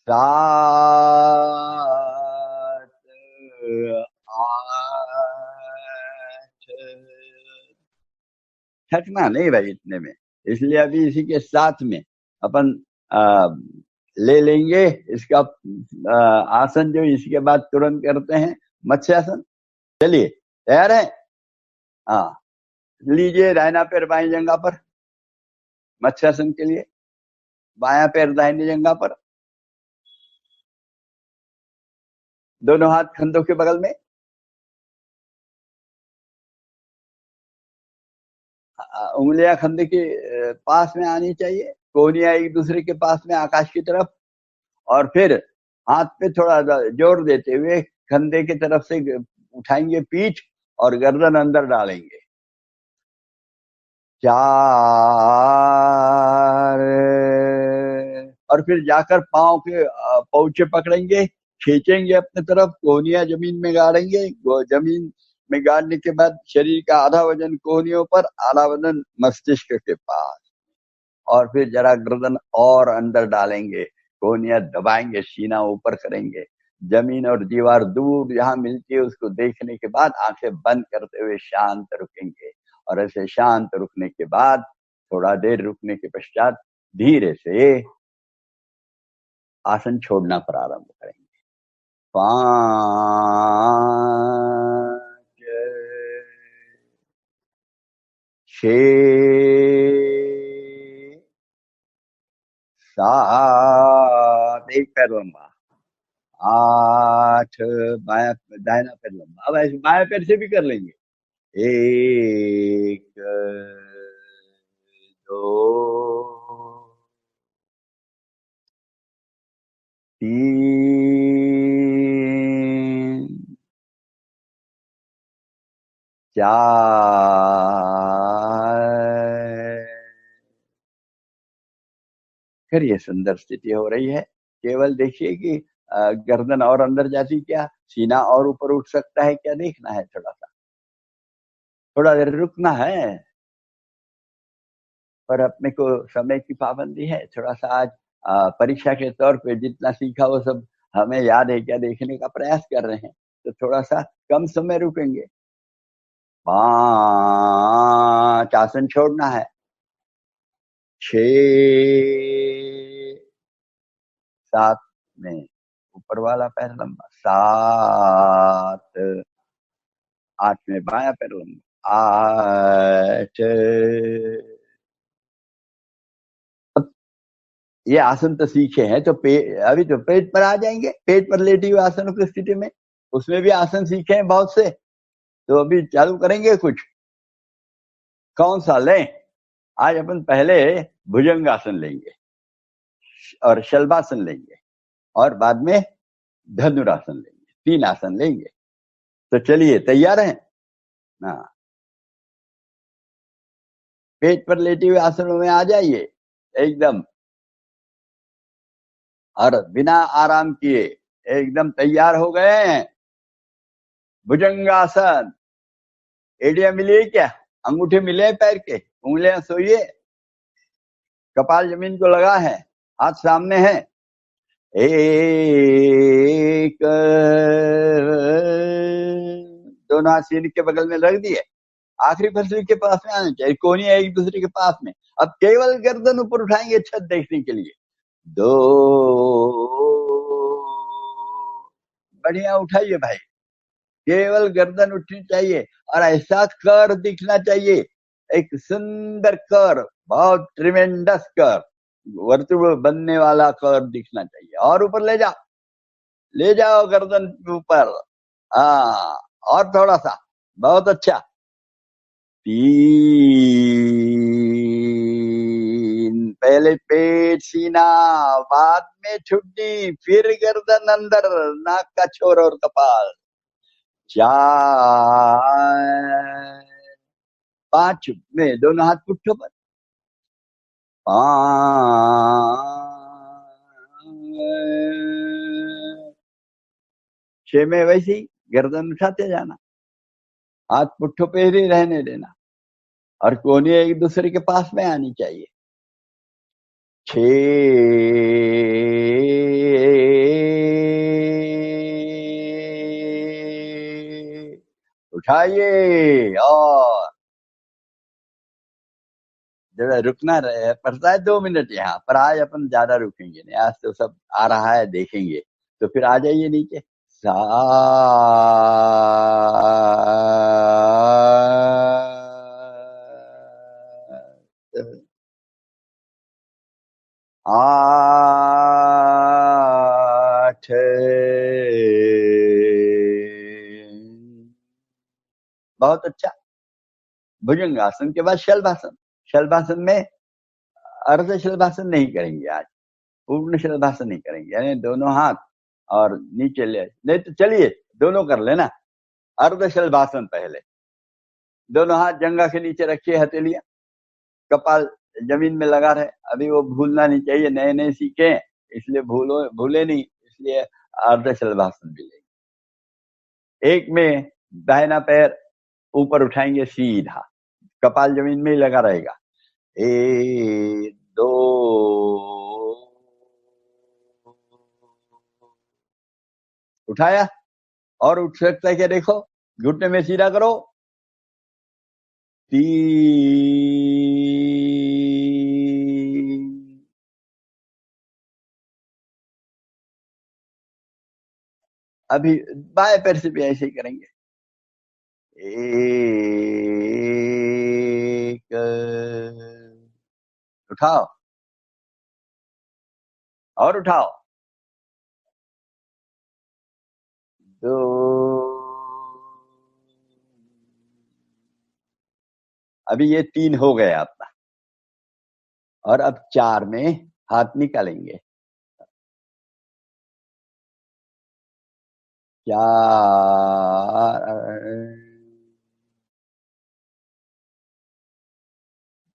7 8। थकना नहीं भाई इतने में, इसलिए अभी इसी के साथ में अपन ले लेंगे इसका आसन जो इसके बाद तुरंत करते हैं, मत्स्यासन। चलिए तैयार है? हाँ, लीजिए दाहिना पैर बाएं जंघा पर मत्स्यासन के लिए, बायां पैर दाहिनी जंघा पर, दोनों हाथ कंधों के बगल में, उंगलियां कंधे के पास में आनी चाहिए, कोहनियां एक दूसरे के पास में आकाश की तरफ, और फिर हाथ पे थोड़ा जोर देते हुए कंधे की तरफ से उठाएंगे पीठ और गर्दन अंदर डालेंगे। 4, और फिर जाकर पांव के पौचे पकड़ेंगे, खींचेंगे अपने तरफ, कोहनियां जमीन में गाड़ेंगे। जमीन में गाड़ने के बाद शरीर का आधा वजन कोहनियों पर, आधा वजन मस्तिष्क के पास, और फिर जरा गर्दन और अंदर डालेंगे, कोहनियां दबाएंगे, सीना ऊपर करेंगे, जमीन और दीवार दूर जहां मिलती है उसको देखने के बाद आंखें बंद करते हुए शांत रुकेंगे। और ऐसे शांत रुकने के बाद थोड़ा देर रुकने के पश्चात धीरे से आसन छोड़ना प्रारंभ करेंगे। 5 6 7, एक पैर लंबा, 8, दाहिना पैर लंबा। अब ऐसे बाएं पैर से भी कर लेंगे। 1 2 3 4। फिर ये सुंदर स्थिति हो रही है। केवल देखिए कि गर्दन और अंदर जाती क्या, सीना और ऊपर उठ सकता है क्या, देखना है। थोड़ा देर रुकना है, पर अपने को समय की पाबंदी है। थोड़ा सा आज परीक्षा के तौर पे जितना सीखा वो सब हमें याद है क्या, देखने का प्रयास कर रहे हैं, तो थोड़ा सा कम समय रुकेंगे। 5, आसन छोड़ना है। 6 7 में ऊपर वाला पैर लंबा, 7 8 में बाया पैर लंबा, 8। अब ये आसन तो सीखे हैं, तो अभी तो पेट पर आ जाएंगे। पेट पर लेटी हुई आसनों की स्थिति में, उसमें भी आसन सीखे हैं बहुत से, तो अभी चालू करेंगे कुछ। कौन सा लें? आज अपन पहले भुजंगासन लेंगे और शलभासन लेंगे, और बाद में धनुरासन लेंगे। 3 आसन लेंगे। तो चलिए तैयार हैं? हाँ, पेट पर लेटे हुए आसनों में आ जाइए एकदम, और बिना आराम किए एकदम तैयार हो गए हैं। भुजंगासन। एड़ियां मिली क्या? अंगूठे मिले पैर के? उंगलियां सोइए, कपाल जमीन को लगा है, हाथ सामने है। 1, दोनों हाथ सीने के बगल में रख दिए, आखिरी फसली के पास में आना चाहिए, कोहनियां एक दूसरे के पास में। अब केवल गर्दन ऊपर उठाएंगे छत देखने के लिए। 2, बढ़िया उठाइए भाई, केवल गर्दन उठनी चाहिए और ऐसा कर दिखना चाहिए, एक सुंदर कर, बहुत ट्रिमेंडस कर, वर्तुल बनने वाला कर दिखना चाहिए। और ऊपर ले जाओ गर्दन के ऊपर। हाँ, और थोड़ा सा, बहुत अच्छा। 3, पहले पेट सीना, बाद में ठुड्डी, फिर गर्दन अंदर, नाक का छोर और कपाल। 4, 5 में दोनों हाथ पुट्ठों पर। 5, 6 में वैसे ही गर्दन उठाते जाना, हाथ पुट्ठों पे ही रहने देना और कोहनी एक दूसरे के पास में आनी चाहिए। 6, उठाइए और जरा रुकना रहे पड़ता है 2 मिनट यहाँ पर। आज अपन ज्यादा रुकेंगे नहीं, आज तो सब आ रहा है देखेंगे, तो फिर आ जाइए नीचे। सा, आठ, बहुत अच्छा। भुजंगासन के बाद शलभासन। शलभासन में अर्ध शलभासन नहीं करेंगे आज, पूर्ण शलभासन नहीं करेंगे, यानी दोनों हाथ और नीचे ले, नहीं तो चलिए दोनों कर लेना। अर्ध शलभासन पहले, दोनों हाथ जंघा के नीचे रखिए, हथेलियां, कपाल जमीन में लगा रहे। अभी वो भूलना नहीं चाहिए, नए नए सीखे इसलिए भूले नहीं, इसलिए अर्ध शलभासन भी लेंगे। एक में दाहिना पैर ऊपर उठाएंगे सीधा, कपाल जमीन में ही लगा रहेगा। 1, 2, उठाया और उठ सकता है क्या देखो, घुटने में सीधा करो। 3, अभी बाएं पैर से भी ऐसे ही करेंगे। 1, उठाओ और उठाओ। 2, अभी ये 3 हो गया अपना, और अब 4 में हाथ निकालेंगे। 4,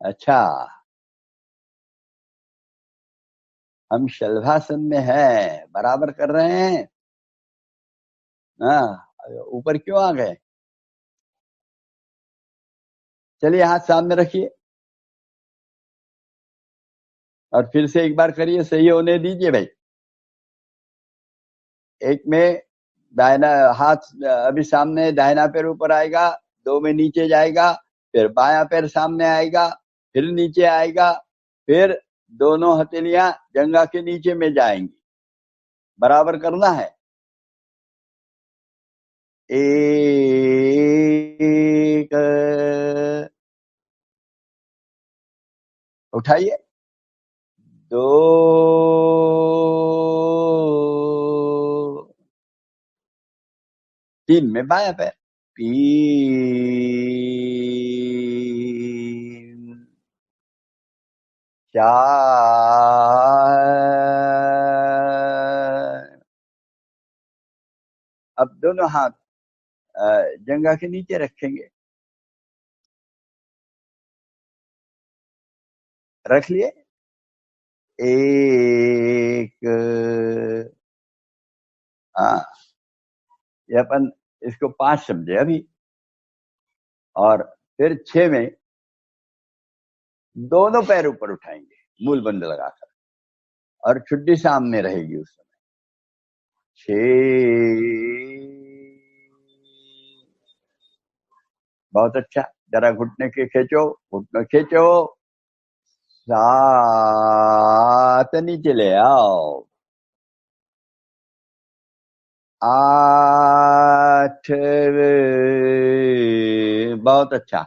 अच्छा, हम शलभासन में हैं, बराबर कर रहे हैं। हाँ, ऊपर क्यों आ गए? चलिए हाथ सामने रखिए और फिर से एक बार करिए, सही होने दीजिए भाई। एक में दाहिना हाथ अभी सामने, दाहिना पैर ऊपर आएगा, 2 में नीचे जाएगा, फिर बायां पैर सामने आएगा, फिर नीचे आएगा, फिर दोनों हथेलियां जंघा के नीचे में जाएंगी, बराबर करना है। 1, उठाइए। 2, 3 में बायां पैर। 3, 4, अब दोनों हाथ जंघा के नीचे रखेंगे, रख लिए। 1, हाँ, ये अपन इसको 5 समझे अभी। और फिर 6 में दोनों पैर ऊपर उठाएंगे मूल बंद लगाकर, और ठुड्डी सामने रहेगी उस समय। 6, बहुत अच्छा, जरा घुटने के खींचो, घुटने खींचो। 7, नीचे ले आओ। 8, बहुत अच्छा,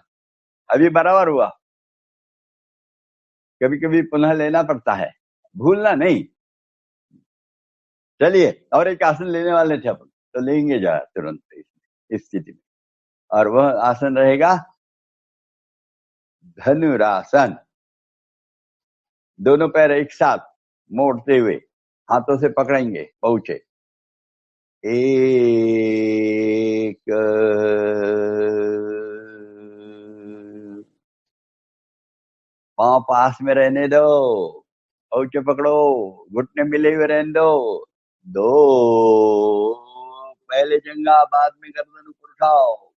अभी बराबर हुआ। कभी कभी पुनः लेना पड़ता है, भूलना नहीं। चलिए और एक आसन लेने वाले थे अपन, तो लेंगे जा तुरंत इस स्थिति में। और वह आसन रहेगा धनुरासन। दोनों पैर एक साथ मोड़ते हुए हाथों से पकड़ेंगे, पहुंचे, एक, पांव पास में रहने दो, पहुंचे पकड़ो, घुटने मिले हुए रहने दो, दो, पहले जंगा बाद में गर्दन ऊपर उठाओ,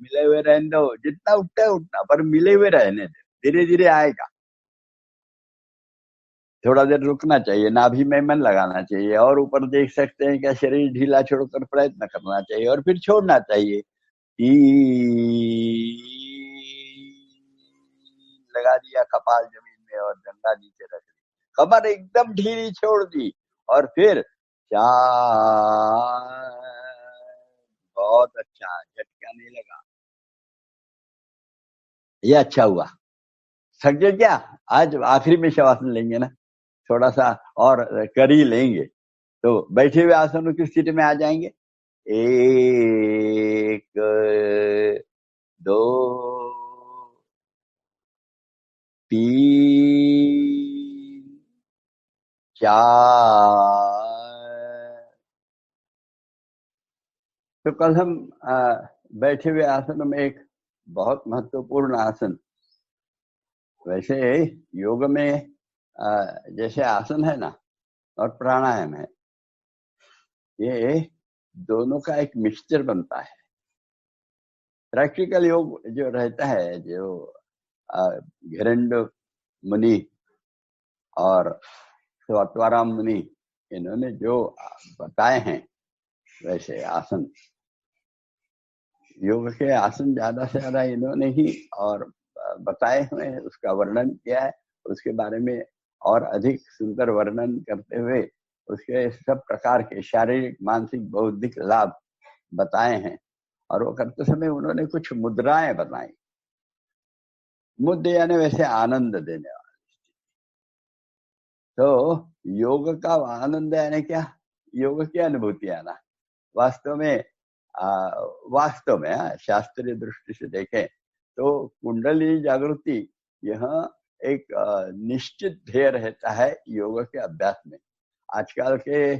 मिले हुए रहने दो, जितना उठता है उठना, पर मिले हुए रहने दो, धीरे धीरे आएगा। थोड़ा देर रुकना चाहिए, नाभि में मन लगाना चाहिए, और ऊपर देख सकते हैं क्या शरीर ढीला छोड़कर प्रयत्न करना चाहिए, और फिर छोड़ना चाहिए। लगा दिया कपाल जमीन में और जंगा नीचे रख दी, कमर एकदम ढीली छोड़ दी, और फिर चार, बहुत अच्छा, झटका नहीं लगा, ये अच्छा हुआ। थक गए क्या? आज आखिरी में शवासन लेंगे ना, थोड़ा सा और कर ही लेंगे, तो बैठे हुए आसनों की स्थिति में आ जाएंगे। एक, दो, तीन, चार। तो कल हम बैठे हुए आसनों में एक बहुत महत्वपूर्ण आसन, वैसे योग में जैसे आसन है ना और प्राणायाम है, ये दोनों का एक मिक्सचर बनता है। प्रैक्टिकल योग जो रहता है, जो घिरंड मुनि और स्वात्वाराम मुनि, इन्होंने जो बताए हैं वैसे आसन, योग के आसन ज्यादा से ज्यादा इन्होंने ही और बताए हुए हैं, उसका वर्णन किया है, उसके बारे में और अधिक सुंदर वर्णन करते हुए उसके सब प्रकार के शारीरिक, मानसिक, बौद्धिक लाभ बताए हैं। और वो करते समय उन्होंने कुछ मुद्राएं बताई। मुद्दे यानी वैसे आनंद देने वाले। तो योग का आनंद यानी क्या? योग की अनुभूति आना। वास्तव में शास्त्रीय दृष्टि से देखें तो कुंडली जागृति यह एक निश्चित ध्येय रहता है योग के अभ्यास में। आजकल के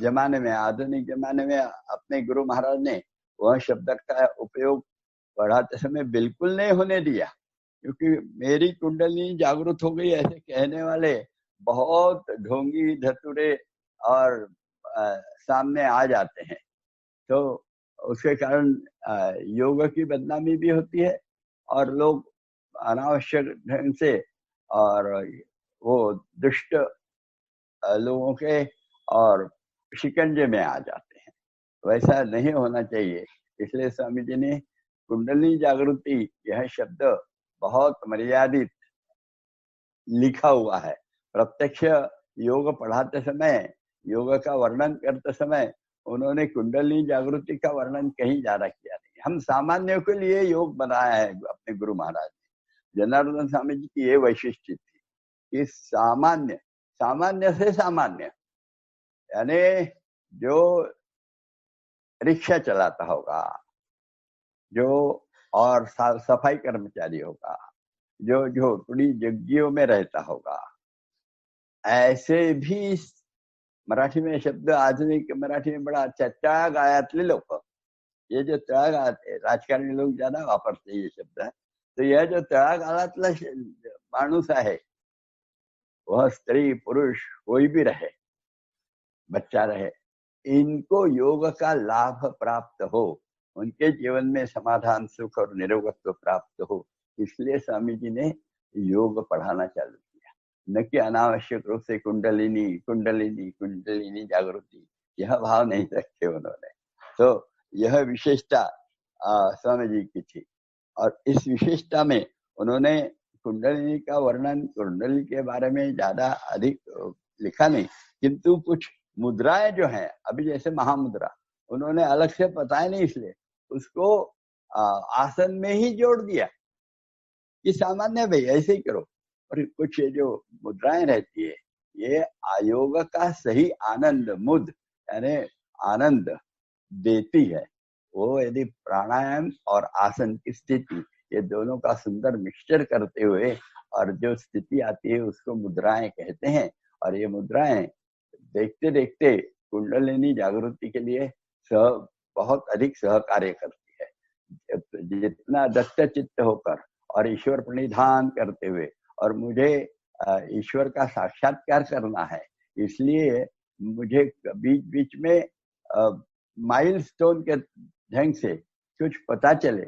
जमाने में, आधुनिक जमाने में अपने गुरु महाराज ने वह शब्द का उपयोग पढ़ाते समय बिल्कुल नहीं होने दिया, क्योंकि मेरी कुंडली जागृत हो गई ऐसे कहने वाले बहुत ढोंगी धतुरे और सामने आ जाते हैं। तो उसके कारण योग की बदनामी भी होती है और लोग अनावश्यक ढंग से और वो दुष्ट लोगों के और शिकंजे में आ जाते हैं। वैसा नहीं होना चाहिए। इसलिए स्वामी जी ने कुंडली जागृति यह शब्द बहुत मर्यादित लिखा हुआ है। प्रत्यक्ष योग पढ़ाते समय, योग का वर्णन करते समय उन्होंने कुंडली जागृति का वर्णन कहीं ज्यादा किया नहीं। हम सामान्यों के लिए योग बनाया है अपने गुरु महाराज ने। जनार्दन स्वामी जी की ये वैशिष्टि थी कि सामान्य से सामान्य, यानी जो रिक्शा चलाता होगा, जो और सफाई कर्मचारी होगा, जो झोपड़ी झुग्गियों में रहता होगा, ऐसे भी मराठी में शब्द आधुनिक मराठी में बड़ा अच्छा, तळागाळातले लोक, ये जो तळागाळात राजकारणी लोग ज्यादा वापरते ये शब्द है। तो यह जो तळागाळातला माणूस है, वह स्त्री पुरुष कोई भी रहे, बच्चा रहे, इनको योग का लाभ प्राप्त हो, उनके जीवन में समाधान, सुख और निरोगत्व प्राप्त हो, इसलिए स्वामी जी ने योग पढ़ाना चालू किया। न कि अनावश्यक रूप से कुंडलिनी कुंडलिनी कुंडलिनी जागृति, यह भाव नहीं रखे उन्होंने। तो यह विशेषता स्वामी जी की थी, और इस विशेषता में उन्होंने कुंडलिनी का वर्णन, कुंडली के बारे में ज्यादा अधिक लिखा नहीं, किंतु कुछ मुद्राएं जो हैं, अभी जैसे महामुद्रा उन्होंने अलग से बताया नहीं, इसलिए उसको आसन में ही जोड़ दिया कि सामान्य भाई ऐसे ही करो। और कुछ जो मुद्राएं रहती है, ये योग का सही आनंद, मुद यानी आनंद देती है। वो यदि प्राणायाम और आसन की स्थिति, ये दोनों का सुंदर मिक्सचर करते हुए और जो स्थिति आती है उसको मुद्राएं कहते हैं। और ये मुद्राएं देखते देखते कुंडलिनी जागृति के लिए बहुत अधिक सहकार्य करती है। जितना दत्त चित्त होकर और ईश्वर प्रणिधान करते हुए, और मुझे ईश्वर का साक्षात्कार करना है, इसलिए मुझे बीच बीच में माइलस्टोन के ढंग से कुछ पता चले,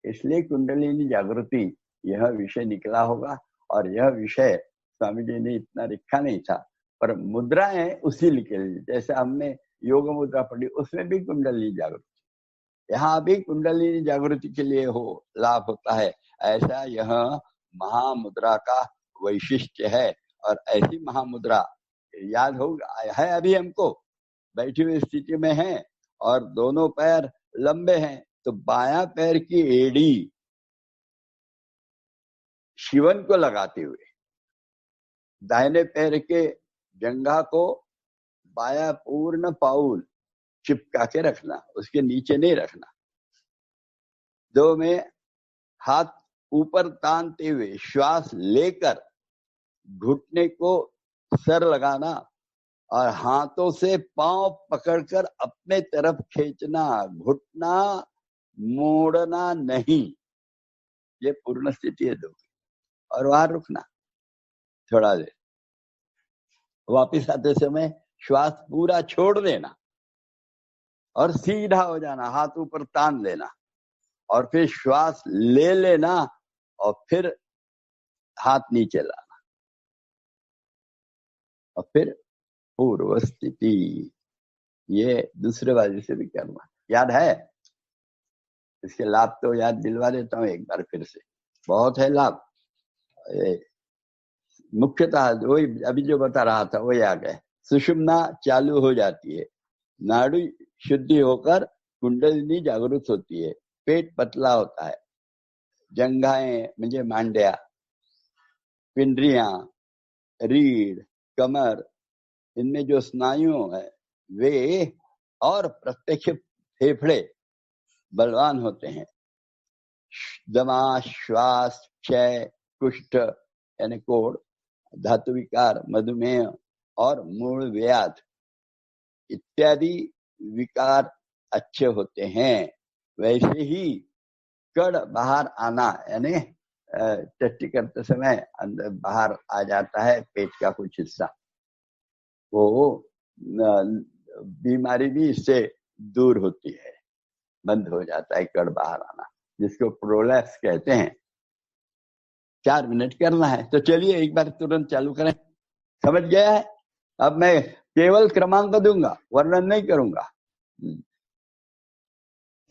इसलिए कुंडलिनी जागृति यह विषय निकला होगा। और यह विषय स्वामी जी ने इतना लिखा नहीं था, पर मुद्राएं उसी लिखे, जैसे हमने योग मुद्रा पढ़ी उसमें भी कुंडलिनी जागृति, यहाँ भी कुंडलिनी जागृति के लिए लाभ होता है। ऐसा यह महामुद्रा का वैशिष्ट्य है। और ऐसी महामुद्रा याद होगा है, अभी हमको बैठी हुई स्थिति में है और दोनों पैर लंबे हैं, तो बायां पैर की एड़ी शिवन को लगाते हुए दाहिने पैर के जंघा को बाया पूर्ण पाउल चिपका के रखना, उसके नीचे नहीं रखना। दो में हाथ ऊपर तानते हुए श्वास लेकर घुटने को सर लगाना और हाथों से पांव पकड़कर अपने तरफ खींचना, घुटना मोड़ना नहीं। ये पूर्ण स्थिति है दो। और वहां रुकना थोड़ा देर, वापिस आते समय श्वास पूरा छोड़ देना और सीधा हो जाना, हाथ ऊपर तान लेना और फिर श्वास ले लेना और फिर हाथ नीचे लाना और फिर पूर्व स्थिति। ये दूसरे बाजू से भी करना। याद है? इसके लाभ तो याद दिलवा देता हूँ एक बार फिर से, बहुत है लाभ। मुख्यतः वही अभी जो बता रहा था वही आ गए। सुषुम्ना चालू हो जाती है, नाड़ी शुद्धि होकर कुंडलिनी जागृत होती है, पेट पतला होता है, जंघाएं म्हणजे मांड्या, पिंडरियां, रीढ़, कमर, इनमें जो स्नायु है वे और प्रत्येक फेफड़े बलवान होते हैं। दमा, श्वास, क्षय, कुष्ठ यानी कोढ़, धातु विकार, मधुमेह और मूल व्याध इत्यादि विकार अच्छे होते हैं। वैसे ही कड़ बाहर आना यानी टट्टी करते समय अंदर बाहर आ जाता है पेट का कुछ हिस्सा, वो बीमारी भी इससे दूर होती है, बंद हो जाता है कड़ बाहर आना, जिसको प्रोलैप्स कहते हैं। 4 मिनट करना है, तो चलिए एक बार तुरंत चालू करें। समझ गया है? अब मैं केवल क्रमांक दूंगा, वर्णन नहीं करूंगा।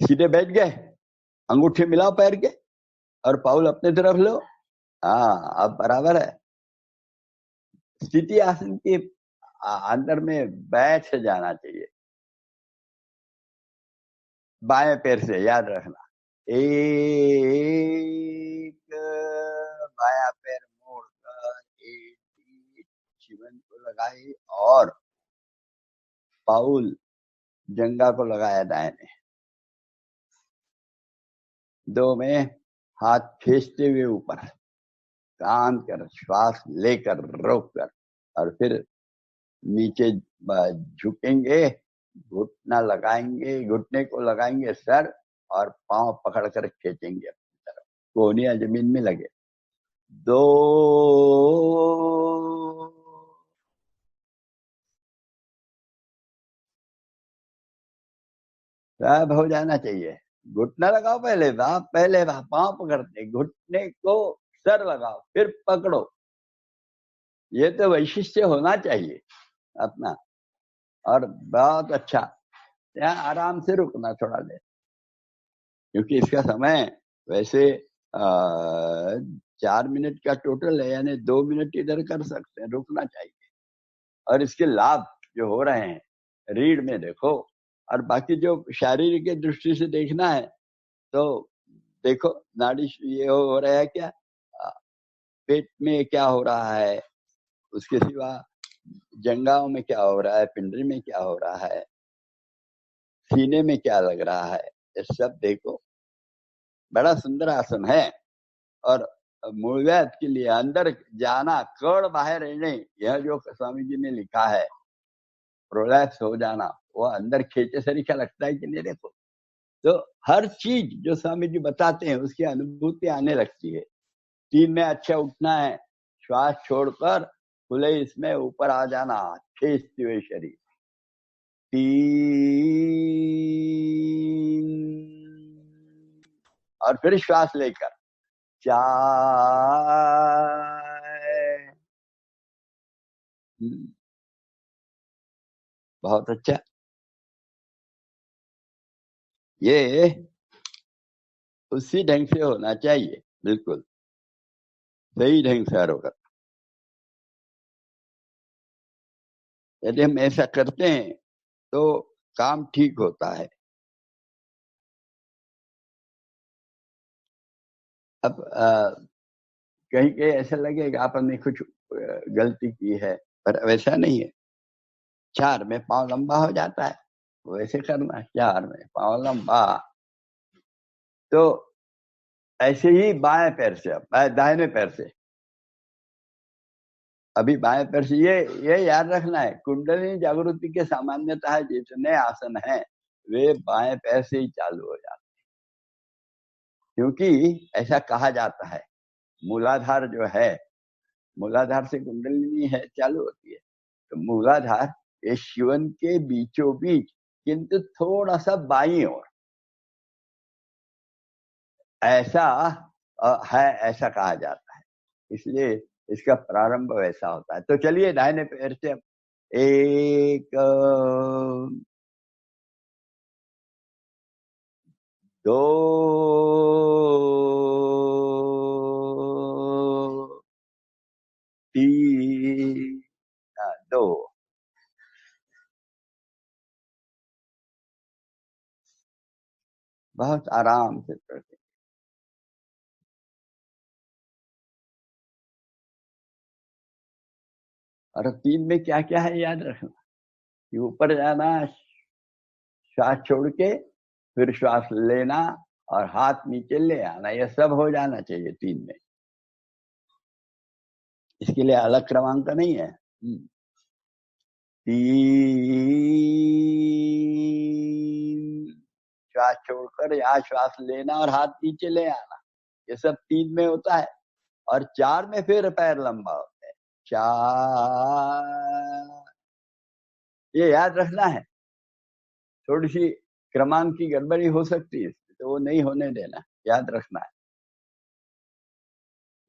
सीधे बैठ गए, अंगूठे मिलाओ पैर के और पाउल अपने तरफ लो। हाँ, अब बराबर है। स्थिति आसन के अंदर में बैठ जाना चाहिए। बाएं पैर से याद रखना, एक बाया पैर मोड़कर एक जीवन को लगाई और पाउल जंगा को लगाया दाहिने। दो में हाथ खींचते हुए ऊपर कान कर श्वास लेकर रोक कर और फिर नीचे झुकेंगे, घुटना लगाएंगे, घुटने को लगाएंगे सर और पांव पकड़कर खींचेंगे अपनी तरफ, कोहनियां जमीन में लगे। 2 सब हो जाना चाहिए। घुटना लगाओ पहले पांव पकड़ते, घुटने को सर लगाओ फिर पकड़ो। ये तो वैशिष्ट्य होना चाहिए अपना। और बहुत अच्छा, यहाँ आराम से रुकना थोड़ा देर, क्योंकि इसका समय वैसे 4 मिनट का टोटल है, यानी 2 मिनट इधर कर सकते हैं, रुकना चाहिए। और इसके लाभ जो हो रहे हैं रीढ़ में देखो, और बाकी जो शारीरिक की दृष्टि से देखना है तो देखो नाड़ी ये हो रहा है क्या, पेट में क्या हो रहा है, उसके सिवा जंघाओं में क्या हो रहा है, पिंडरी में क्या हो रहा है, सीने में क्या लग रहा है, ये सब देखो, बड़ा सुंदर आसन है। और मूलव्याध के लिए अंदर जाना, कड़ बाहर रहने, यह जो स्वामी जी ने लिखा है, प्रोलैप्स हो जाना, वो अंदर खींचे सरीखा लगता है कि नहीं? देखो, तो हर चीज जो स्वामी जी बताते हैं उसकी अनुभूति आने लगती है। 3 में अच्छा उठना है, श्वास छोड़कर खुले इसमें ऊपर आ जाना, खींचते हुए शरीर। 3 और फिर श्वास लेकर 4। बहुत अच्छा। ये उसी ढंग से होना चाहिए, बिल्कुल सही ढंग से होगा। यदि हम ऐसा करते हैं तो काम ठीक होता है। अब कहीं कहीं ऐसा लगेगा आपने कुछ गलती की है, पर वैसा नहीं है। 4 में पाँव लंबा हो जाता है, वैसे करना है। 4 में पाँव लंबा, तो ऐसे ही बाएं पैर से, दाहिने पैर से, अभी बाएं पैर से, ये याद रखना है, कुंडलिनी जागृति के सामान्यतः जितने आसन हैं वे बाएं पैर से ही चालू हो जाते हैं, क्योंकि ऐसा कहा जाता है मूलाधार जो है, मूलाधार से कुंडलिनी है चालू होती है। तो मूलाधार ये शिवन के बीचों बीच, किंतु थोड़ा सा बाईं ओर, ऐसा है, ऐसा कहा जाता है, इसलिए इसका प्रारंभ वैसा होता है। तो चलिए दाहिने पैर से 1 2 3 2। बहुत आराम से करते। और 3 में क्या क्या है याद रखना कि ऊपर जाना, श्वास छोड़ के फिर श्वास लेना और हाथ नीचे ले आना, यह सब हो जाना चाहिए 3 में। इसके लिए अलग क्रमांक नहीं है। 3, श्वास छोड़कर यहाँ श्वास लेना और हाथ नीचे ले आना, ये सब 3 में होता है। और 4 में फिर पैर लंबा होता है, 4, ये याद रखना है। थोड़ी सी क्रमांक की गड़बड़ी हो सकती है, तो वो नहीं होने देना, याद रखना है।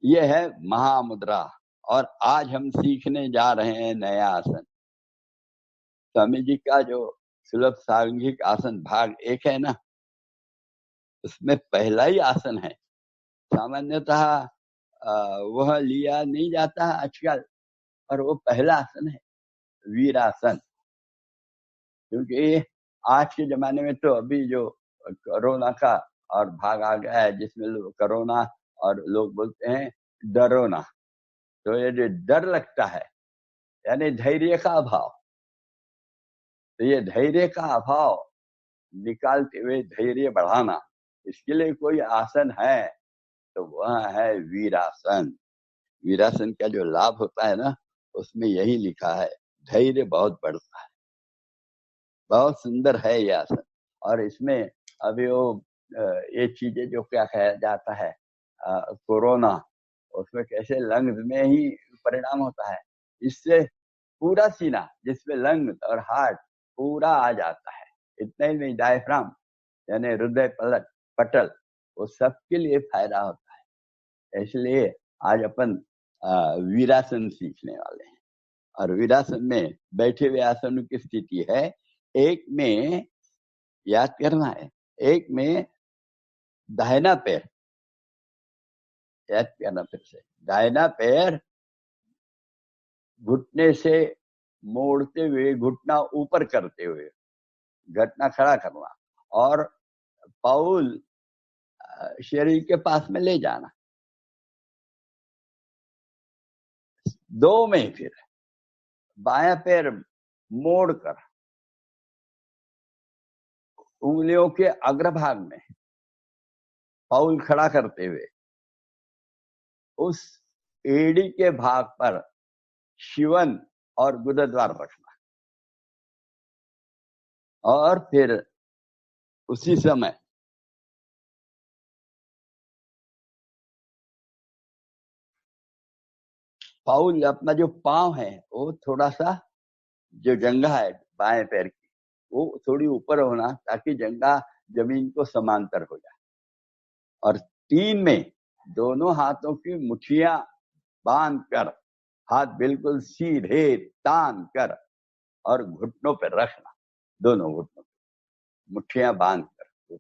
ये है महामुद्रा, और आज हम सीखने जा रहे हैं नया आसन। स्वामी जी का जो सुलभ सांघिक आसन भाग 1 है ना, उसमें पहला ही आसन है। सामान्यतः वह लिया नहीं जाता आजकल, और वो पहला आसन है, वीरासन। क्योंकि आज के जमाने में तो अभी जो कोरोना का और भाग आ गया है, जिसमें लोग कोरोना और लोग बोलते हैं डरोना, तो ये जो डर लगता है यानी धैर्य का अभाव, तो ये धैर्य का अभाव निकालते हुए धैर्य बढ़ाना, इसके लिए कोई आसन है तो वह है वीरासन। वीरासन का जो लाभ होता है ना, उसमें यही लिखा है, धैर्य बहुत बढ़ता है। बहुत सुंदर है ये आसन। और इसमें अभी वो ये चीजें जो क्या कहा जाता है कोरोना, उसमें कैसे लंग्स में ही परिणाम होता है, इससे पूरा सीना जिसमें लंग्स और हार्ट पूरा आ जाता है, इतना ही नहीं, डायफ्राम यानी हृदय पटल, वो सबके लिए फायदा होता है। इसलिए आज अपन वीरासन सीखने वाले हैं। और वीरासन में बैठे हुए आसन की स्थिति है, 1 में याद करना है, 1 में दाहिना पैर, याद करना फिर से, दाहिना पैर घुटने से मोड़ते हुए, घुटना ऊपर करते हुए घटना खड़ा करना, और पाउल शरीर के पास में ले जाना। 2 में फिर बायां पैर मोड़कर उंगलियों के अग्रभाग में पाउल खड़ा करते हुए उस एड़ी के भाग पर शिवन और गुदद्वार रखना, और फिर उसी समय पाउल अपना जो पांव है वो थोड़ा सा, जो जंघा है बाएं पैर की, वो थोड़ी ऊपर होना, ताकि जंघा जमीन को समांतर हो जाए। और 3 में दोनों हाथों की मुठ्ठियां बांध कर, हाथ बिल्कुल सीधे तान कर और घुटनों पर रखना, दोनों घुटनों पर मुठ्ठियां बांध कर।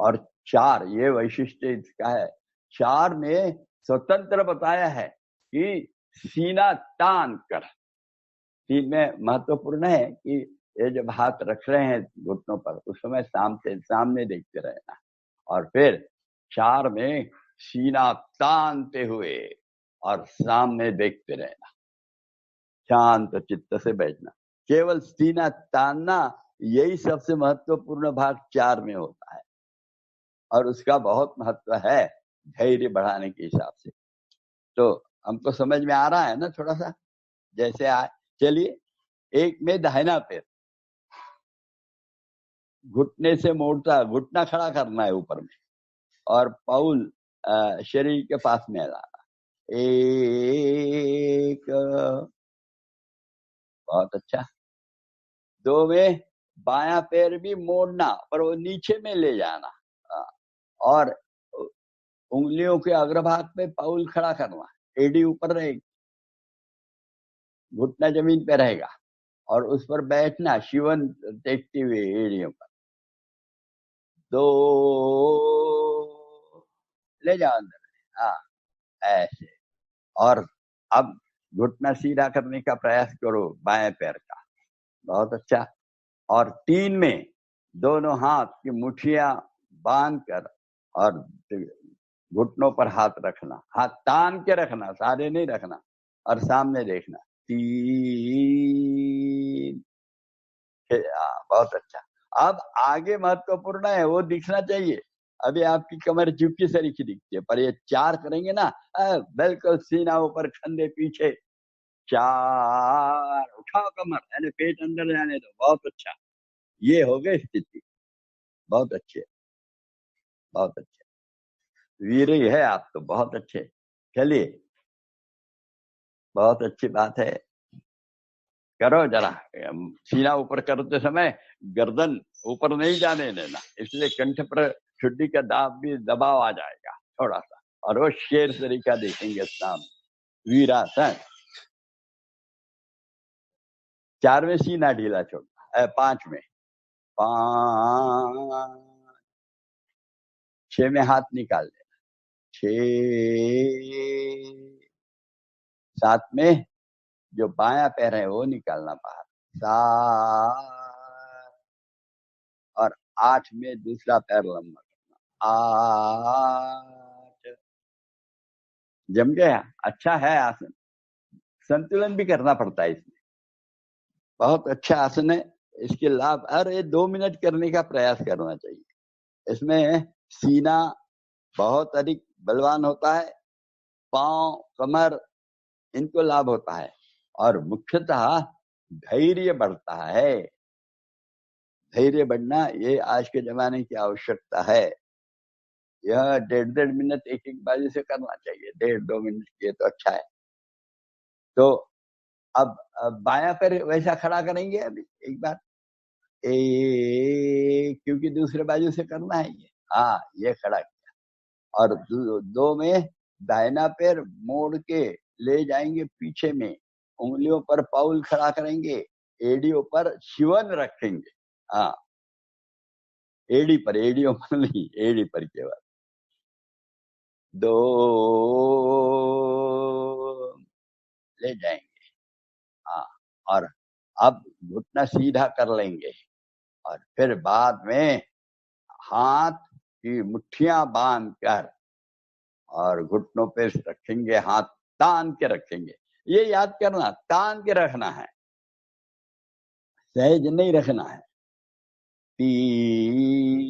और 4, ये वैशिष्ट इसका है, 4 में स्वतंत्र बताया है कि सीना तान कर। 3 में महत्वपूर्ण है कि ये जब हाथ रख रहे हैं घुटनों पर, उस समय सामने देखते रहना। और फिर 4 में सीना तानते हुए और सामने देखते रहना, शांत चित्त से बैठना। केवल सीना तानना, यही सबसे महत्वपूर्ण भाग 4 में होता है, और उसका बहुत महत्व है धैर्य बढ़ाने के हिसाब से। तो हमको समझ में आ रहा है ना थोड़ा सा, जैसे आए। चलिए, 1 में दाहिना पैर घुटने से मोड़ता, घुटना खड़ा करना है ऊपर में, और पाउल शरीर के पास में लाना। 1, बहुत अच्छा। 2 में बायां पैर भी मोड़ना, पर वो नीचे में ले जाना, और उंगलियों के अग्रभाग पे पाउल खड़ा करना, एड़ी ऊपर रहेगी, घुटना जमीन पे रहेगा, और उस पर बैठना शिवन देखते हुए एड़ियों पर। 2 ले जाओ अंदर, हाँ ऐसे। और अब घुटना सीधा करने का प्रयास करो बाएं पैर का, बहुत अच्छा। और 3 में दोनों हाथ की मुठ्ठियां बांध कर और घुटनों पर हाथ रखना, हाथ तान के रखना, सारे नहीं रखना, और सामने देखना। 3, बहुत अच्छा। अब आगे महत्वपूर्ण है, वो दिखना चाहिए। अभी आपकी कमर झुकी सरीखी दिखती है, पर ये 4 करेंगे ना, बिल्कुल सीना ऊपर, कंधे पीछे, 4 उठाओ कमर, यानी पेट अंदर जाने दो, बहुत अच्छा। ये हो गई स्थिति, बहुत अच्छे, बहुत अच्छे, वीर ही है आप तो, बहुत अच्छे। चलिए, बहुत अच्छी बात है, करो जरा। सीना ऊपर करते समय गर्दन ऊपर नहीं जाने देना, इसलिए कंठ पर ठुड्डी का दबाव आ जाएगा थोड़ा सा, और वो शेर तरीका देखेंगे सामने, वीरासन। 4 में सीना ढीला छोड़ना, 5 में, 5, 6 में हाथ निकाल देना, 6, 7 में जो बायां पैर है वो निकालना बाहर, 7, और 8 में दूसरा पैर लंबा करना, 8। जम गया, अच्छा है आसन, संतुलन भी करना पड़ता है इसमें, बहुत अच्छा आसन है। इसके लाभ, अरे 2 मिनट करने का प्रयास करना चाहिए। इसमें सीना बहुत अधिक बलवान होता है, पांव, कमर, इनको लाभ होता है, और मुख्यतः धैर्य बढ़ता है। धैर्य बढ़ना ये आज के जमाने की आवश्यकता है। यह 1.5 मिनट एक बाजी से करना चाहिए, 1.5-2 मिनट किए तो अच्छा है। तो अब बायां पैर वैसा खड़ा करेंगे अभी एक बार, क्योंकि दूसरे बाजू से करना है ये, हाँ ये खड़ा किया। और 2 में दाहिना पैर मोड़ के ले जाएंगे पीछे में, उंगलियों पर पाउल खड़ा करेंगे, एड़ियों पर शिवन रखेंगे, हाँ एड़ी पर, एड़ियों पर नहीं, एड़ी पर केवल। 2 ले जाएंगे, हाँ। और अब घुटना सीधा कर लेंगे, और फिर बाद में हाथ की मुट्ठियां बांध कर और घुटनों पे रखेंगे, हाथ तान के रखेंगे। ये याद करना, तान के रखना है, सहज नहीं रखना है। तीन,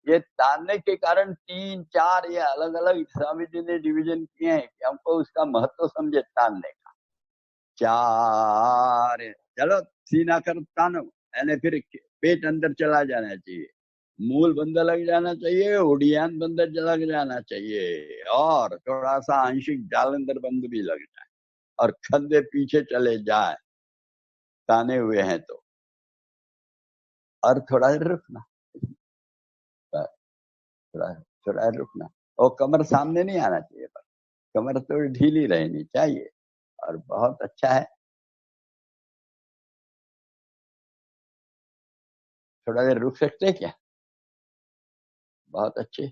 ये तानने के कारण 3, 4 ये अलग अलग स्वामी जी ने डिवीजन किए हैं कि हमको उसका महत्व समझे तानने का। 4, चलो सीना कर तानो, यानी फिर पेट अंदर चला जाना चाहिए, मूल बंद लग जाना चाहिए, उड़ियान बंद लग जाना चाहिए, और थोड़ा सा आंशिक जालंधर बंद भी लग जाए, और कंधे पीछे चले जाए ताने हुए हैं तो, और थोड़ा रुकना, थोड़ा थोड़ा रुकना, और कमर सामने नहीं आना चाहिए, पर कमर तो ढीली रहनी चाहिए, और बहुत अच्छा है। थोड़ा देर रुक सकते हैं क्या? बहुत अच्छे,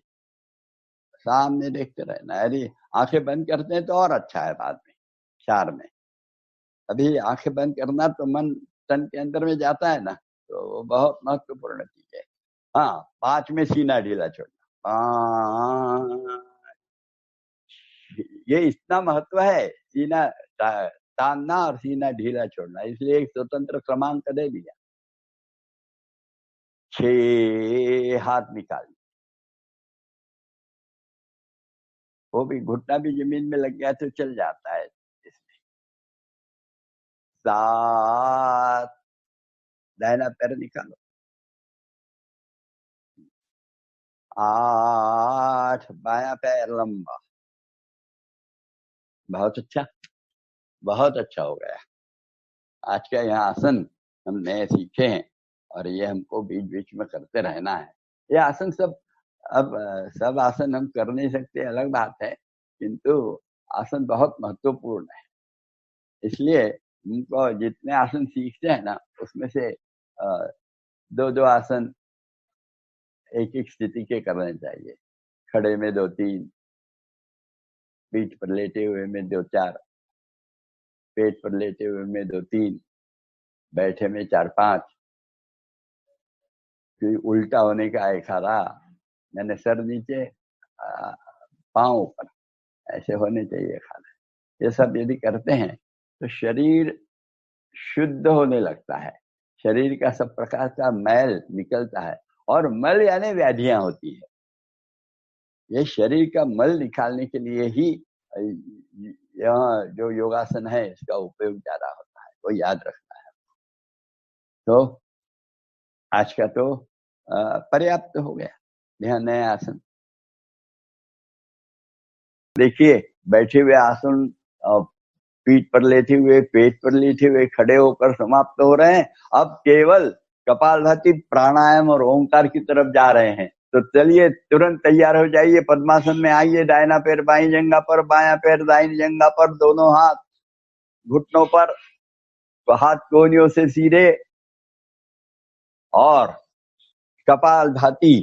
सामने देखते रहना। यदि आंखें बंद करते हैं तो और अच्छा है बाद में 4 में। अभी आंखें बंद करना तो मन तन के अंदर में जाता है ना, तो वो बहुत महत्वपूर्ण चीज है। हाँ, 5 में सीना ढीला छोड़ना, 5, ये इतना महत्व है सीना तानना और सीना ढीला छोड़ना, इसलिए एक स्वतंत्र क्रमांक दे दिया। 6, हाथ निकाल, वो भी घुटना भी जमीन में लग गया तो चल जाता है इसमें। 7, दाहिना पैर निकालो। 8, बायां पैर लंबा, बहुत अच्छा, बहुत अच्छा हो गया। आज का यहाँ आसन हम नए सीखे हैं, और ये हमको बीच बीच में करते रहना है। ये आसन सब, अब सब आसन हम कर नहीं सकते, अलग बात है, किंतु आसन बहुत महत्वपूर्ण है। इसलिए उनको जितने आसन सीखते हैं ना, उसमें से 2-2 आसन एक एक स्थिति के करने चाहिए। खड़े में 2-3, पीठ पर लेटे हुए में 2-4, पेट पर लेटे हुए में 2-3, बैठे में 4-5, फिर उल्टा होने का एक आधा, मैंने सर नीचे, पांव ऊपर, ऐसे होने चाहिए खाना। ये सब यदि करते हैं तो शरीर शुद्ध होने लगता है, शरीर का सब प्रकार का मैल निकलता है, और मल यानी व्याधियां होती है। ये शरीर का मल निकालने के लिए ही यहाँ जो योगासन है इसका उपयोग ज्यादा होता है, वो याद रखना है। तो आज का तो पर्याप्त हो गया। यह नए आसन देखिए, बैठे हुए आसन पीठ पर लेटे हुए, पेट पर लेटे हुए, खड़े होकर समाप्त हो रहे हैं। अब केवल कपालभाति, प्राणायाम और ओंकार की तरफ जा रहे हैं। तो चलिए तुरंत तैयार हो जाइए, पद्मासन में आइए। दाहिना पैर बाईं जंघा पर, बायां पैर दाहिनी जंघा पर, दोनों हाथ घुटनों पर, हाथ कोहनियों से सीधे, और कपालभाति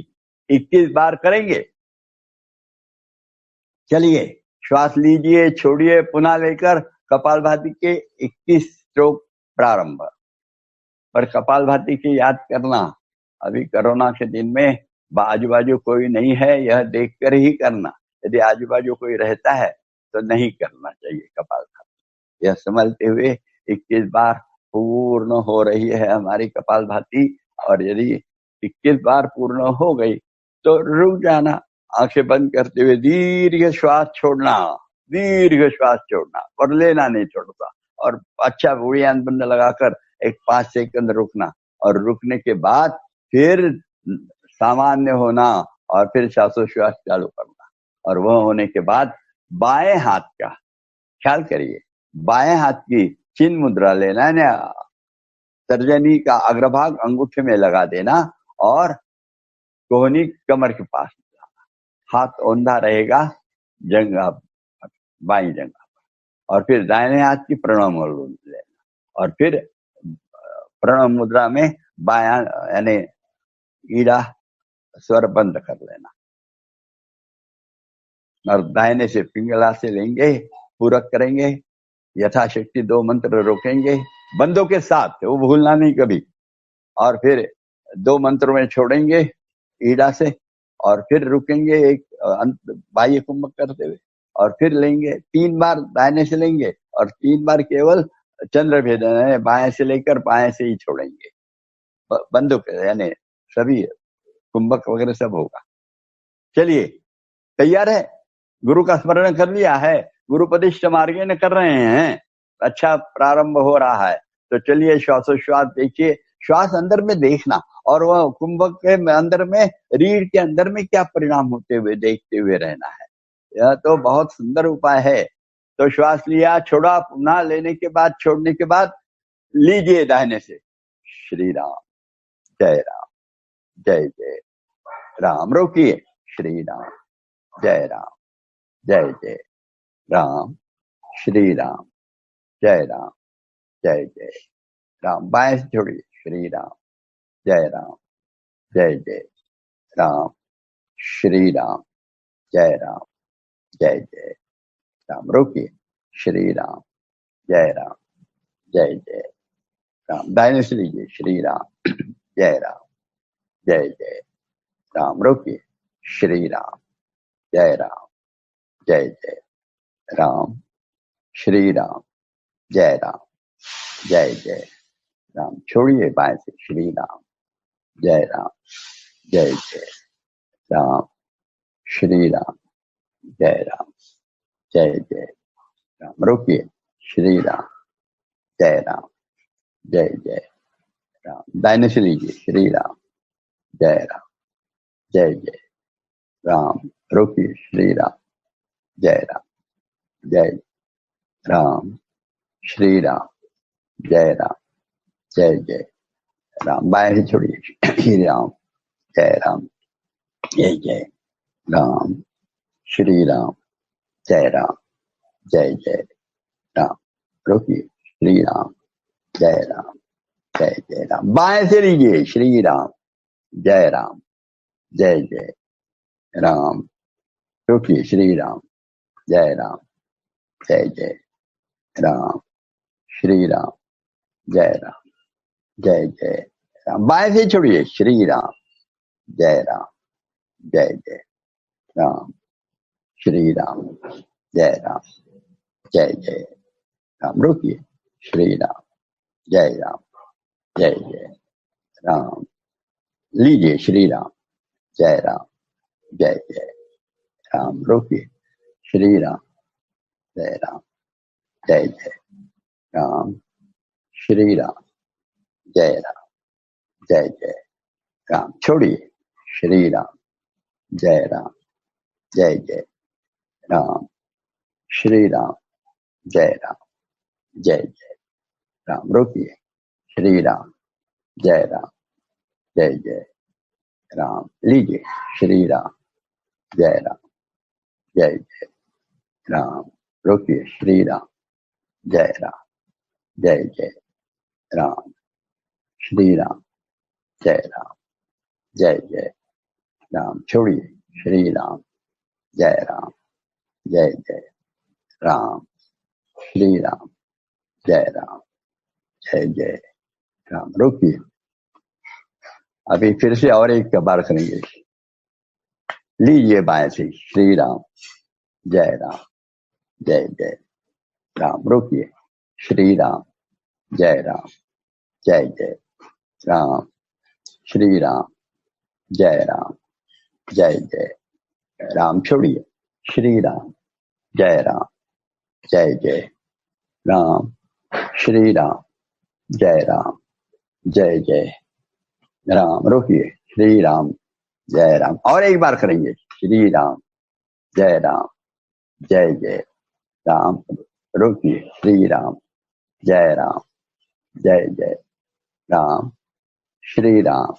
21 बार करेंगे। चलिए, श्वास लीजिए, छोड़िए, पुनः लेकर कपालभाति के 21 स्ट्रोक प्रारंभ। पर कपालभाति की याद करना, अभी कोरोना के दिन में आजू बाजू कोई नहीं है, यह देखकर ही करना। यदि आजू बाजू कोई रहता है तो नहीं करना चाहिए कपालभाति। यह समझते हुए 21 बार पूर्ण हो रही है हमारी कपालभाति, और यदि 21 बार पूर्ण हो गई तो रुक जाना, आंखें बंद करते हुए दीर्घ श्वास छोड़ना, दीर्घ श्वास छोड़ना, और लेना नहीं छोड़ता, और अच्छा बुढ़ियान बंद लगाकर एक 5 सेकंड रुकना, और रुकने के बाद फिर सामान्य होना, और फिर श्वासोश्वास चालू करना। और वह होने के बाद बाएं हाथ का ख्याल करिए, बाएं हाथ की चिन्ह मुद्रा लेना है, तर्जनी का अग्रभाग अंगूठे में लगा देना, और कोहनी कमर के पास लाना, हाथ औंधा रहेगा जंघा, बाई जंघा पर, और फिर दाहिने हाथ की प्रणव मुद्रा लेना, और फिर प्रणव मुद्रा में बाया यानी ईड़ा स्वर बंद कर लेना, और दाहिने से पिंगला से लेंगे, पूरक करेंगे, यथाशक्ति 2 मंत्र रोकेंगे बंदों के साथ, वो भूलना नहीं कभी, और फिर 2 मंत्रों में छोड़ेंगे ईड़ा से, और फिर रुकेंगे एक बाह्य कुंभक करते हुए, और फिर लेंगे 3 बार दाहिने से लेंगे, और 3 बार केवल चंद्र भेदन है, बाएं से लेकर बाएं से ही छोड़ेंगे। बंदूक यानी सभी कुंभक वगैरह सब होगा। चलिए, तैयार है? गुरु का स्मरण कर लिया है, गुरुपदिष्ट मार्गेण कर रहे हैं, अच्छा प्रारंभ हो रहा है। तो चलिए श्वासोश्वास देखिए, श्वास अंदर में देखना, और वह कुंभक के अंदर में, रीढ़ के अंदर में क्या परिणाम होते हुए देखते हुए रहना है। यह तो बहुत सुंदर उपाय है। तो श्वास लिया, छोड़ा, पुनः लेने के बाद, छोड़ने के बाद लीजिए दाहिने से। श्री राम, जय राम, जय जय राम। रोकिए। श्री राम, जय राम, जय जय राम। श्री राम, जय राम, जय जय राम। बाएं से छोड़िए। श्री राम, जय राम, जय जय राम। श्री राम, जय राम, जय जय राम। रोकिए। श्री राम, जय राम, जय जय राम। दाहिने से लीजिए। श्री राम, जय राम, जय जय राम। रोकिए। श्री राम, जय राम, जय जय राम। श्री राम, जय राम, जय जय राम। छोड़िए बाएं से। श्री राम, जय राम, जय जय राम। श्री राम, जय राम, जय जय राम। रोकिए। श्री राम, जय राम, जय जय राम। दाहिने से लीजिए। श्री राम, जय राम, जय जय राम। रोकिए। श्री राम, जय राम, जय राम। श्री राम, जय राम, जय जय राम। बाएं से छोड़िए। श्री राम, जय राम, जय जय राम। श्री राम, जय राम, जय जय राम। रोकिए। श्री राम, जय राम, जय जय राम। बाएं से लीजिए। श्री राम, जय राम, जय जय राम। रोकिए। श्री राम, जय राम, जय जय राम। श्री राम, जय राम, जय जय राम। बाएं से छोड़िए। श्री राम, जय राम, जय जय राम। श्री राम, जय राम, जय जय राम। रोकिए। श्री राम, जय राम, जय जय राम। लीजिए। श्री राम, जय राम, जय जय राम। रोकिए। श्री राम, जय राम, जय जय राम। श्री राम, जय राम, जय जय राम। छोड़िए। श्री राम, जय राम, जय जय राम। श्री राम, जय राम, जय जय राम। रोकिए। श्री राम, जय राम, जय जय राम। लीजिए। श्री राम, जय राम, जय जय राम। रोकिए। श्री राम, जय राम, जय जय राम। श्री राम, जय राम, जय जय राम। छोड़िए। श्री राम, जय राम, जय जय राम। श्री राम, जय राम, जय जय राम। रोकिए। अभी फिर से और एक बार करेंगे। लीजिए बाएं से। श्री राम, जय राम, जय जय राम। रोकिए। श्री राम, जय राम, जय जय राम। श्री राम, जय राम, जय जय राम। छोड़िए। श्री राम, जय राम, जय जय राम। श्री राम, जय राम, जय जय राम। रोकिए। श्री राम, जय राम। और एक बार करेंगे। श्री राम, जय राम, जय जय राम। रोकिए। श्री राम, जय राम, जय जय राम। श्री राम,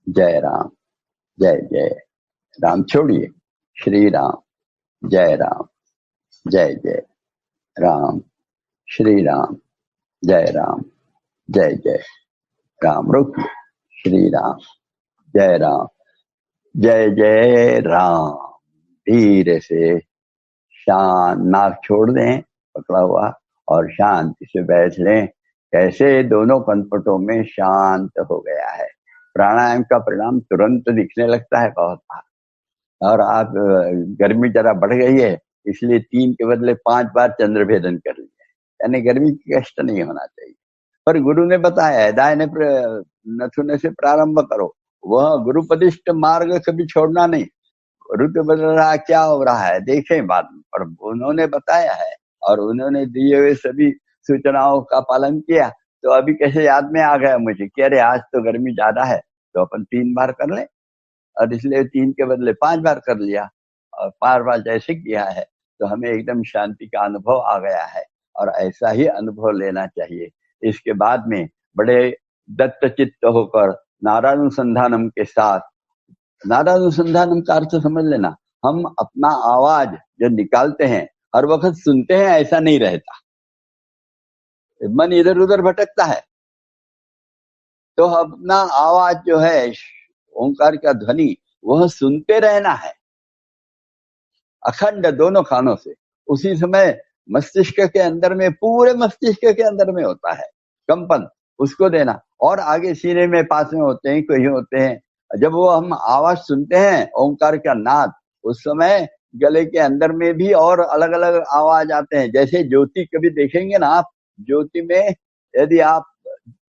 जय राम, जय जय राम। छोड़िए। श्री राम, जय राम, जय जय राम। श्री राम, जय राम, जय जय राम। रोकिए। श्री राम, जय राम, जय जय राम। धीरे से शांत, नाक छोड़ दें पकड़ा हुआ, और शांति से बैठ लें। कैसे दोनों कनपटों में शांत हो गया है। प्राणायाम का परिणाम तुरंत दिखने लगता है बहुत बार। और आप गर्मी जरा बढ़ गई है, इसलिए 3 के बदले 5 बार चंद्र भेदन कर लिया, यानी गर्मी की कष्ट नहीं होना चाहिए। पर गुरु ने बताया है दाहिने नथुने से प्रारंभ करो, वह गुरुपदिष्ट मार्ग कभी छोड़ना नहीं। ऋतु बदल रहा, क्या हो रहा है देखें बाद में, पर उन्होंने बताया है और उन्होंने दिए हुए सभी सूचनाओं का पालन किया। तो अभी कैसे याद में आ गया मुझे कि अरे आज तो गर्मी ज्यादा है, तो अपन 3 बार कर लें, और इसलिए 3 के बदले 5 बार कर लिया, और 5 बार जैसे किया है तो हमें एकदम शांति का अनुभव आ गया है, और ऐसा ही अनुभव लेना चाहिए। इसके बाद में बड़े दत्तचित्त होकर नारायणानुसंधानम के साथ, नारायणानुसंधानम का अर्थ समझ लेना, हम अपना आवाज जो निकालते हैं हर वक्त सुनते हैं ऐसा नहीं रहता, मन इधर उधर भटकता है। तो अपना आवाज जो है, ओंकार का ध्वनि, वह सुनते रहना है अखंड दोनों कानों से। उसी समय मस्तिष्क के अंदर में, पूरे मस्तिष्क के अंदर में होता है कंपन, उसको देना। और आगे सीने में पास में होते हैं, कहीं होते हैं, जब वो हम आवाज सुनते हैं ओंकार का नाद, उस समय गले के अंदर में भी और अलग अलग आवाज आते हैं। जैसे ज्योति कभी देखेंगे ना आप, ज्योति में यदि आप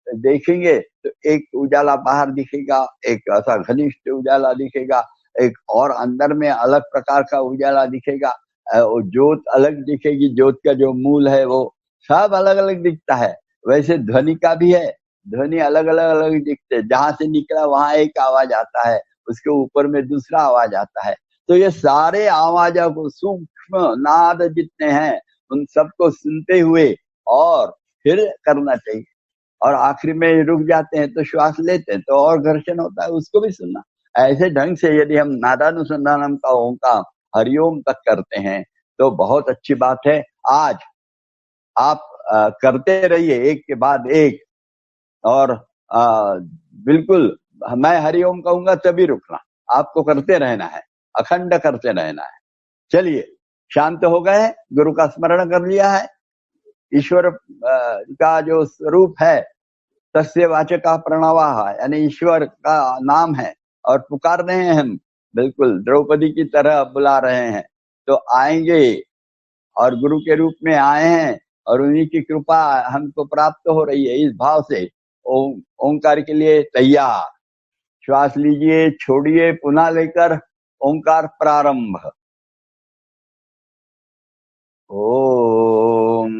देखेंगे तो एक उजाला बाहर दिखेगा, एक ऐसा घनिष्ठ उजाला दिखेगा, एक और अंदर में अलग प्रकार का उजाला दिखेगा, ज्योत अलग दिखेगी, ज्योत का जो मूल है वो सब अलग अलग दिखता है। वैसे ध्वनि का भी है, ध्वनि अलग अलग अलग दिखते हैं, जहां से निकला वहां एक आवाज आता है, उसके ऊपर में दूसरा आवाज आता है। तो ये सारे आवाजों को, सूक्ष्म नाद जितने हैं उन सबको सुनते हुए और फिर करना चाहिए। और आखिरी में रुक जाते हैं तो श्वास लेते हैं तो और घर्षण होता है, उसको भी सुनना। ऐसे ढंग से यदि हम नादानुसंधानम का ओंकार हरिओम तक करते हैं तो बहुत अच्छी बात है। आज आप करते रहिए एक के बाद एक, और बिल्कुल मैं हरिओम कहूंगा तभी रुकना, आपको करते रहना है, अखंड करते रहना है। चलिए, शांत हो गए, गुरु का स्मरण कर लिया है, ईश्वर का जो स्वरूप है, तस्य वाचका प्रणवाः, यानी ईश्वर का नाम है, और पुकार रहे हैं हम, बिल्कुल द्रौपदी की तरह बुला रहे हैं। तो आएंगे, और गुरु के रूप में आए हैं, और उन्हीं की कृपा हमको प्राप्त हो रही है। इस भाव से ओंकार के लिए तैयार। श्वास लीजिए, छोड़िए, पुनः लेकर ओंकार प्रारंभ। ओम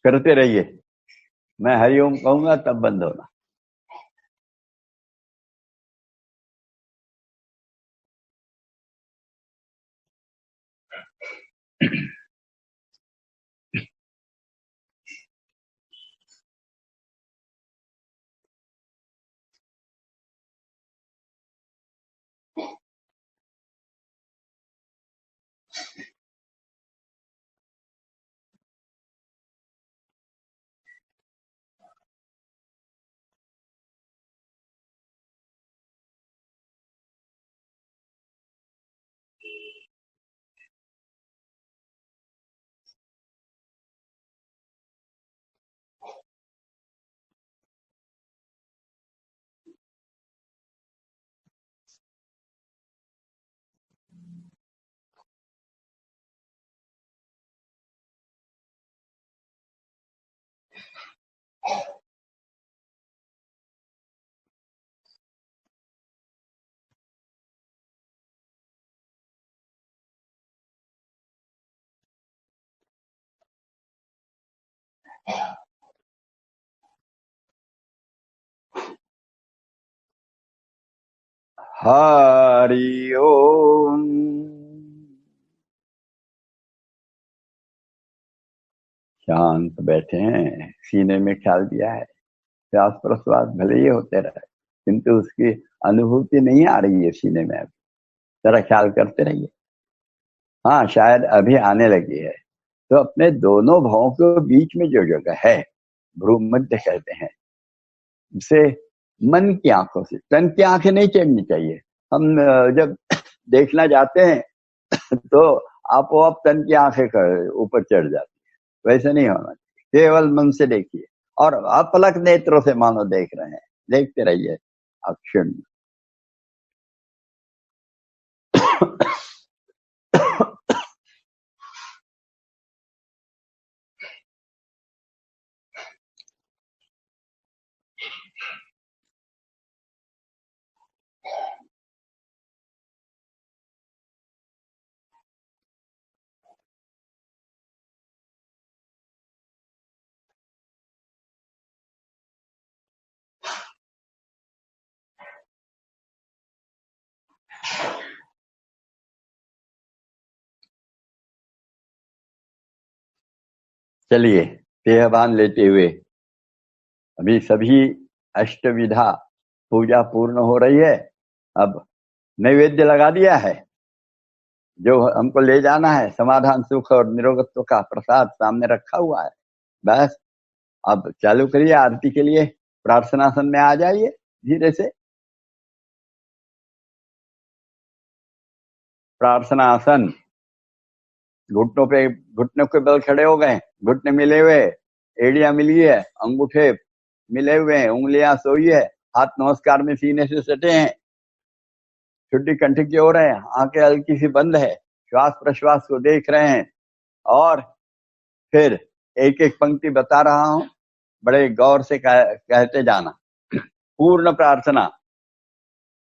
करते रहिए, मैं हरिओम कहूंगा तब बंद होना। हरि ओम। शांत बैठे हैं, सीने में ख्याल दिया है, श्वास प्रश्वास भले ही होते रहे किंतु उसकी अनुभूति नहीं आ रही है सीने में। अभी जरा ख्याल करते रहिए। हाँ, शायद अभी आने लगी है। तो अपने दोनों भावों के बीच में जो जगह है, भ्रूमध्य कहते हैं, उसे मन की आंखों से, तन की आंखें नहीं चढ़नी चाहिए। हम जब देखना जाते हैं तो आप तन की आंखें ऊपर चढ़ जाती है, वैसे नहीं होना चाहिए। केवल मन से देखिए और अपलक नेत्रों से मानो देख रहे हैं। देखते रहिए अक्षुण। चलिए देहभान लेते हुए अभी सभी अष्टविधा पूजा पूर्ण हो रही है। अब नैवेद्य लगा दिया है, जो हमको ले जाना है समाधान सुख और निरोगत्व का प्रसाद सामने रखा हुआ है। बस अब चालू करिए आरती के लिए। प्रार्थनासन में आ जाइए धीरे से। प्रार्थनासन, घुटनों के बल खड़े हो गए, घुटने मिले हुए, एड़ियां मिली है, अंगूठे मिले हुए हैं, उंगलियां सोई है, हाथ नमस्कार में सीने से सटे हैं, छुट्टी कंठ की ओर है, आंखें हल्की सी बंद है, श्वास प्रश्वास को देख रहे हैं। और फिर एक एक पंक्ति बता रहा हूं, बड़े गौर से कहते जाना। पूर्ण प्रार्थना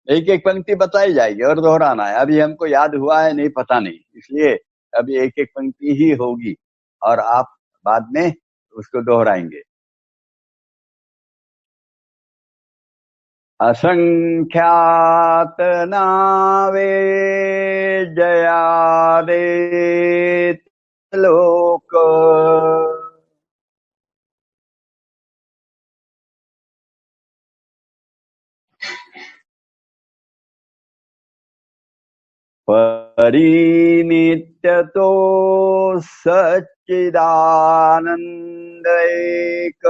एक एक पंक्ति बताई जाएगी और दोहराना है। अभी हमको याद हुआ है नहीं, पता नहीं, इसलिए अभी एक एक पंक्ति ही होगी और आप बाद में उसको दोहराएंगे। असंख्यात नावे जया दे लोक, परिनित्यतो सच्चिदानंद एक,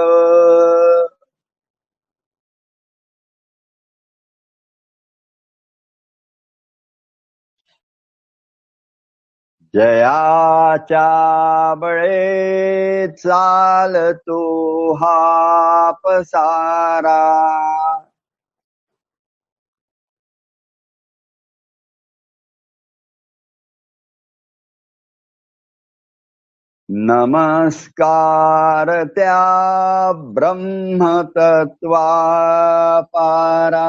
जयाचा बळे चालतो हा पसारा, नमस्कार त्या ब्रह्म तत्वा पारा,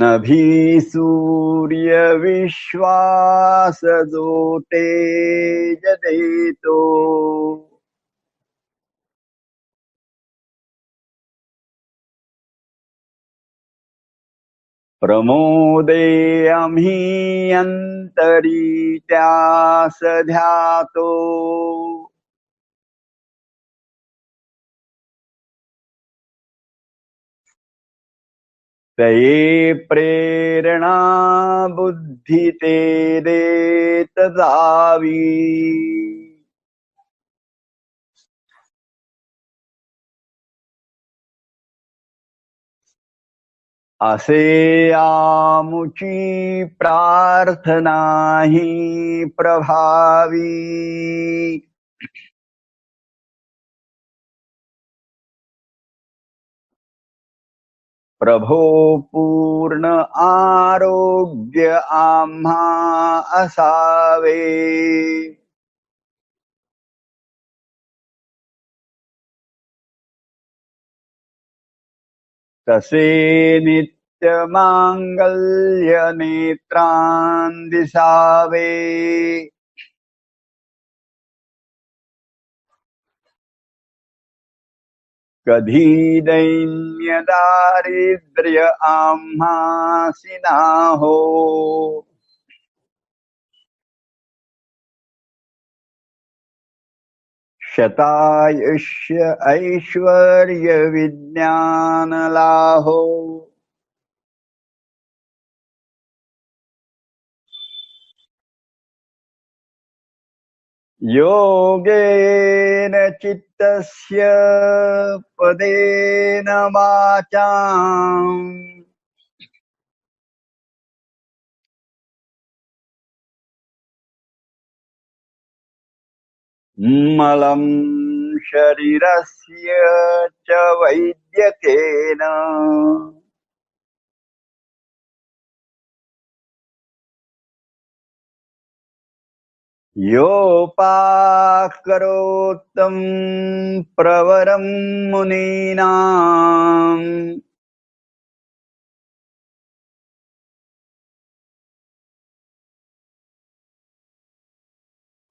नभी सूर्य विश्वास जो तेज देतो, प्रमोदे आम्ही अंतरी त्यास ध्यातो, तये प्रेरणा बुद्धि ते देत जावी, असे आमुची प्रार्थना ही प्रभावी, प्रभो पूर्ण आरोग्य आम्हा असावे, तसे नित्य मांगल्य नेत्रान दिसावे, कधी दैन्य दारिद्र्य आम्हासी ना हो, शतायुष्य ऐश्वर्य विज्ञान लाहो, योगेन चित्तस्य पदेन वाचाम् मलं शरीरस्य च वैद्यकेन योपाकरोत्तं प्रवरं मुनीनाम्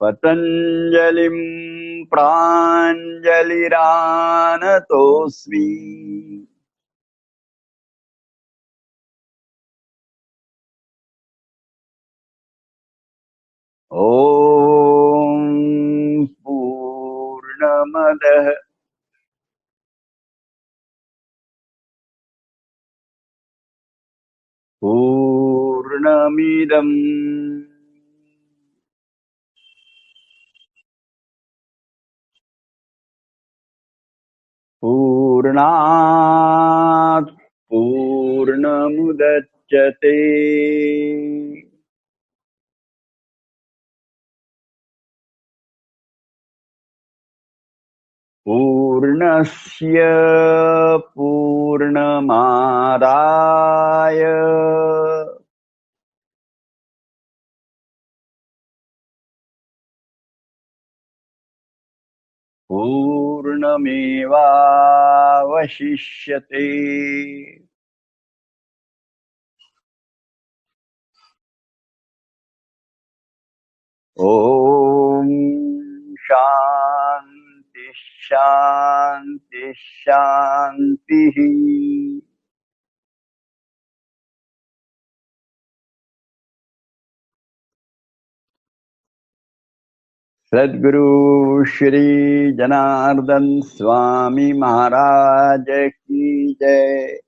पतञ्जलिं प्राञ्जलिरानतोऽस्मि। ॐ पूर्णमदः पूर्णमिदं पूर्णात् पूर्णमुदच्यते पूर्णस्य पूर्णमादाय पूर्णमेवावशिष्यते। ॐ शान्ति शान्ति शान्तिः। सद्गुरु श्री जनार्दन स्वामी महाराज की जय।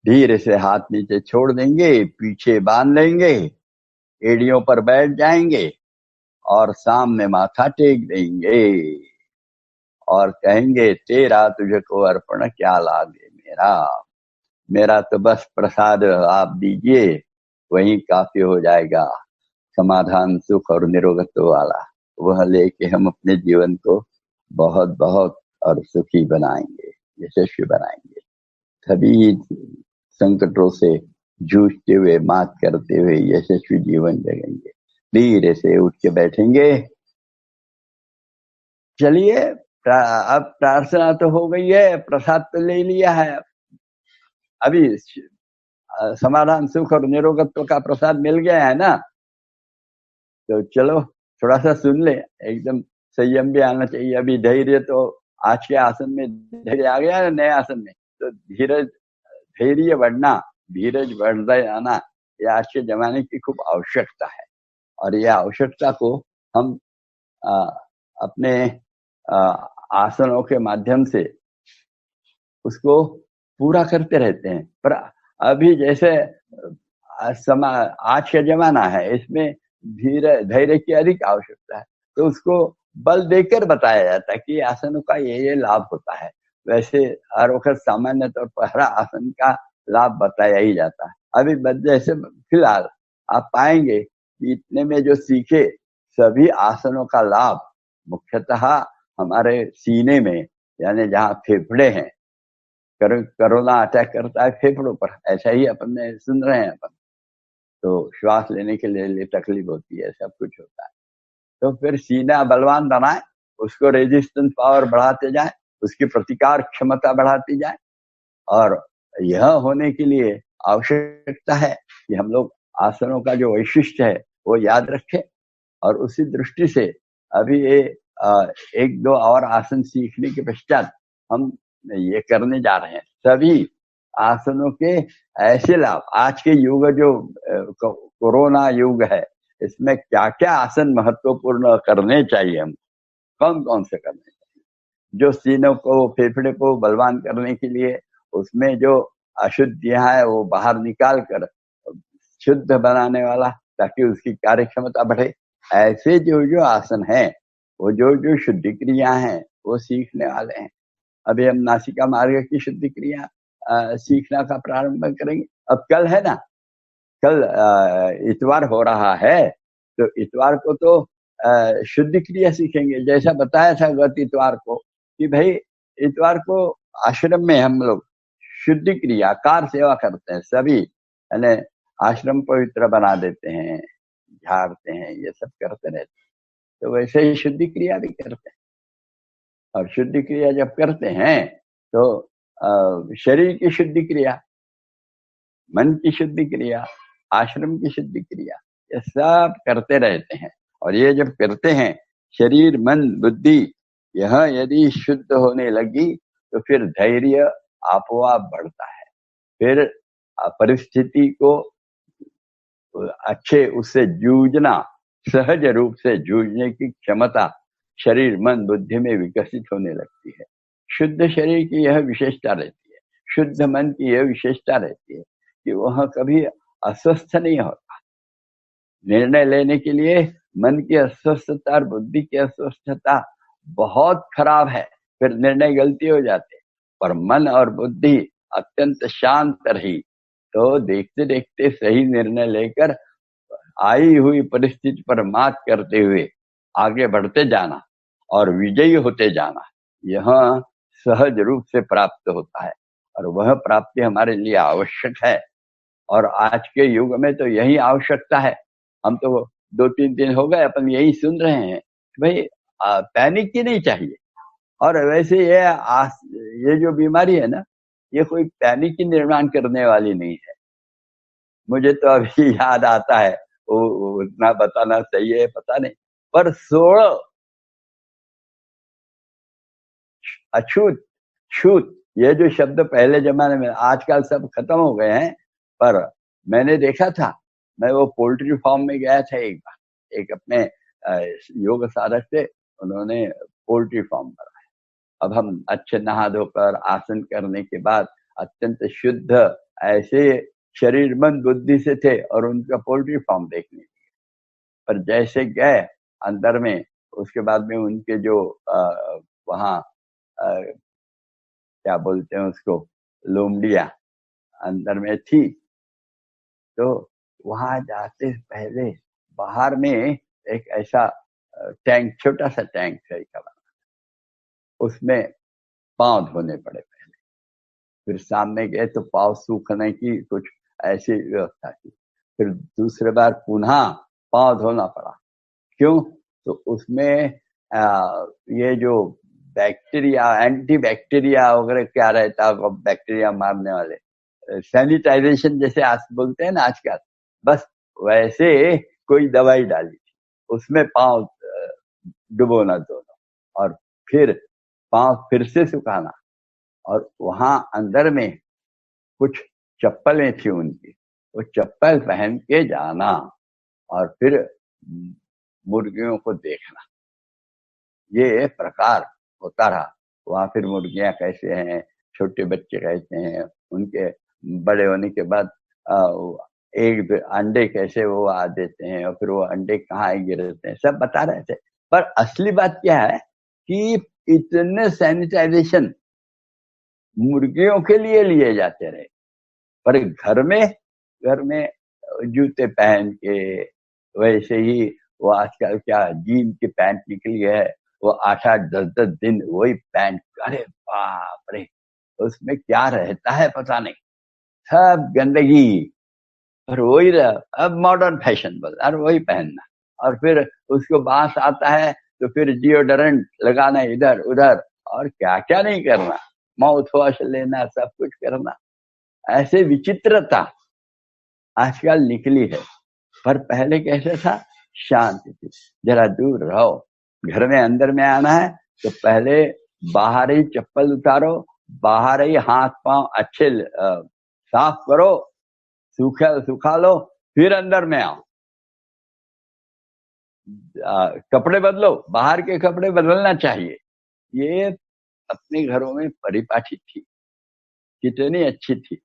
धीरे से हाथ नीचे छोड़ देंगे, पीछे बांध लेंगे, एड़ियों पर बैठ जाएंगे और सामने माथा टेक देंगे और कहेंगे तेरा तुझको अर्पण क्या लागे मेरा, मेरा तो बस प्रसाद आप दीजिए, वही काफी हो जाएगा। समाधान सुख और निरोगत्व वाला वह लेके हम अपने जीवन को बहुत बहुत और सुखी बनाएंगे, यशस्वी बनाएंगे। सभी संकटों से जूझते हुए, मात करते हुए यशस्वी जीवन जिएंगे। धीरे से उठ के बैठेंगे। चलिए, अब प्रार्थना तो हो गई है, प्रसाद तो ले लिया है, अभी समाधान सुख और निरोगत्व का प्रसाद मिल गया है ना, तो चलो थोड़ा सा सुन ले। एकदम संयम भी आना चाहिए। अभी धैर्य तो आज के आसन में धैर्य आ गया है, नए आसन में तो धीरज, धैर्य बढ़ना, धीरज बढ़ता जाना, ये आज के जमाने की खूब आवश्यकता है। और ये आवश्यकता को हम अपने आसनों के माध्यम से उसको पूरा करते रहते हैं। पर अभी जैसे आज का जमाना है, इसमें धैर्य की अधिक आवश्यकता है, तो उसको बल देकर बताया जाता है कि आसनों का ये लाभ होता है। वैसे हर वक्त सामान्य तौर पर हर आसन का लाभ बताया ही जाता है। अभी जैसे फिलहाल आप पाएंगे कि इतने में जो सीखे सभी आसनों का लाभ मुख्यतः हमारे सीने में, यानी जहाँ फेफड़े हैं, कोरोना अटैक करता है फेफड़ों पर, ऐसा ही अपन सुन रहे हैं अपन, तो श्वास लेने के लिए तकलीफ होती है, सब कुछ होता है। तो फिर सीना बलवान बनाए, उसको रेजिस्टेंस पावर बढ़ाते जाए, उसकी प्रतिकार क्षमता बढ़ाती जाए। और यह होने के लिए आवश्यकता है कि हम लोग आसनों का जो वैशिष्ट है वो याद रखें। और उसी दृष्टि से अभी ये एक दो और आसन सीखने के पश्चात हम ये करने जा रहे हैं। सभी आसनों के ऐसे लाभ, आज के युग जो कोरोना युग है, इसमें क्या क्या आसन महत्वपूर्ण करने चाहिए, हम कौन कौन से करने चाहिए। जो सीनों को, फेफड़े को बलवान करने के लिए, उसमें जो अशुद्धियां है वो बाहर निकाल कर शुद्ध बनाने वाला, ताकि उसकी कार्य क्षमता बढ़े। ऐसे जो जो आसन है, वो जो जो शुद्धि क्रिया है वो सीखने वाले हैं। अभी हम नासिका मार्ग की शुद्धि क्रिया सीखना का प्रारंभ करेंगे। अब कल है ना, कल इतवार हो रहा है, तो इतवार को तो शुद्धि क्रिया सीखेंगे। जैसा बताया था गत इतवार को कि भाई इतवार को आश्रम में हम लोग शुद्धि क्रिया कार सेवा करते हैं सभी, यानी आश्रम पवित्र बना देते हैं, झाड़ते हैं, ये सब करते रहते हैं। तो वैसे ही शुद्धि क्रिया भी करते हैं। और शुद्धि क्रिया जब करते हैं तो शरीर की शुद्धि क्रिया, मन की शुद्धि क्रिया, आश्रम की शुद्धि क्रिया, ये सब करते रहते हैं। और ये जब करते हैं, शरीर मन बुद्धि यह यदि शुद्ध होने लगी तो फिर धैर्य आपोआप बढ़ता है। फिर परिस्थिति को अच्छे उससे जूझना, सहज रूप से जूझने की क्षमता शरीर मन बुद्धि में विकसित होने लगती है। शुद्ध शरीर की यह विशेषता रहती है, शुद्ध मन की यह विशेषता रहती है कि वह कभी अस्वस्थ नहीं होता। निर्णय लेने के लिए मन की अस्वस्थता और बुद्धि की अस्वस्थता बहुत खराब है, फिर निर्णय गलती हो जाते। पर मन और बुद्धि अत्यंत शांत रही तो देखते देखते सही निर्णय लेकर आई हुई परिस्थिति पर मात करते हुए आगे बढ़ते जाना और विजयी होते जाना, यह सहज रूप से प्राप्त होता है। और वह प्राप्ति हमारे लिए आवश्यक है। और आज के युग में तो यही आवश्यकता है। हम तो 2-3 दिन हो गए अपन यही सुन रहे हैं कि भाई पैनिक ही नहीं चाहिए। और वैसे ये जो बीमारी है ना, ये कोई पैनिक ही निर्माण करने वाली नहीं है। मुझे तो अभी याद आता है, वो उतना बताना सही है पता नहीं, पर 16 अछूत छूत ये जो शब्द पहले जमाने में, आजकल सब खत्म हो गए हैं, पर मैंने देखा था, मैं वो पोल्ट्री फार्म में गया था एक बार, एक अपने योग साधक से, उन्होंने पोल्ट्री फार्म बनाया। अब हम अच्छे नहा धोकर आसन करने के बाद अत्यंत शुद्ध ऐसे शरीर मन बुद्धि से थे और उनका पोल्ट्री फार्म देखने लगे। पर जैसे गए अंदर में, उसके बाद में उनके जो वहाँ क्या बोलते हैं उसको, लोमड़िया अंदर में थी। तो वहां जाते पहले बाहर में एक ऐसा टैंक, छोटा सा टैंक सही का बना, उसमें पांव धोने पड़े पहले। फिर सामने गए तो पांव सूखने की कुछ ऐसी व्यवस्था थी। फिर दूसरे बार पुनः पांव धोना पड़ा। क्यों? तो उसमें ये जो बैक्टीरिया, एंटी बैक्टीरिया वगैरह क्या रहता है, बैक्टीरिया मारने वाले, सैनिटाइजेशन जैसे आज बोलते हैं ना आजकल, बस वैसे कोई दवाई डाली थी उसमें, पांव डुबोना दोनों, और फिर पांव फिर से सुखाना, और वहां अंदर में कुछ चप्पलें थी उनकी, वो चप्पल पहन के जाना और फिर मुर्गियों को देखना। ये प्रकार होता रहा। वहां फिर मुर्गियां कैसे हैं, छोटे बच्चे कैसे हैं, उनके बड़े होने के बाद एक अंडे कैसे वो आ देते हैं, और फिर वो अंडे कहाँ गिरते हैं, सब बता रहे थे। पर असली बात क्या है कि इतने सैनिटाइजेशन मुर्गियों के लिए जाते रहे, पर घर में जूते पहन के, वैसे ही वो आजकल क्या जीन की पैंट निकली है, वो 8-8, 10-10 दिन वही पैंट, अरे बाप रे, उसमें क्या रहता है पता नहीं, सब गंदगी। और वही अब मॉडर्न फैशन बोल, और वही पहनना, और फिर उसको बांस आता है तो फिर डिओडोरेंट लगाना इधर उधर, और क्या क्या नहीं करना, माउथ वॉश लेना, सब कुछ करना। ऐसे विचित्रता आजकल निकली है। पर पहले कैसे था, शांति थी। जरा दूर रहो, घर में अंदर में आना है तो पहले बाहर ही चप्पल उतारो, बाहर ही हाथ पांव अच्छे साफ करो, सुखा लो, फिर अंदर में आओ। कपड़े बदलो, बाहर के कपड़े बदलना चाहिए। ये अपने घरों में परिपाटी थी, कितनी अच्छी थी।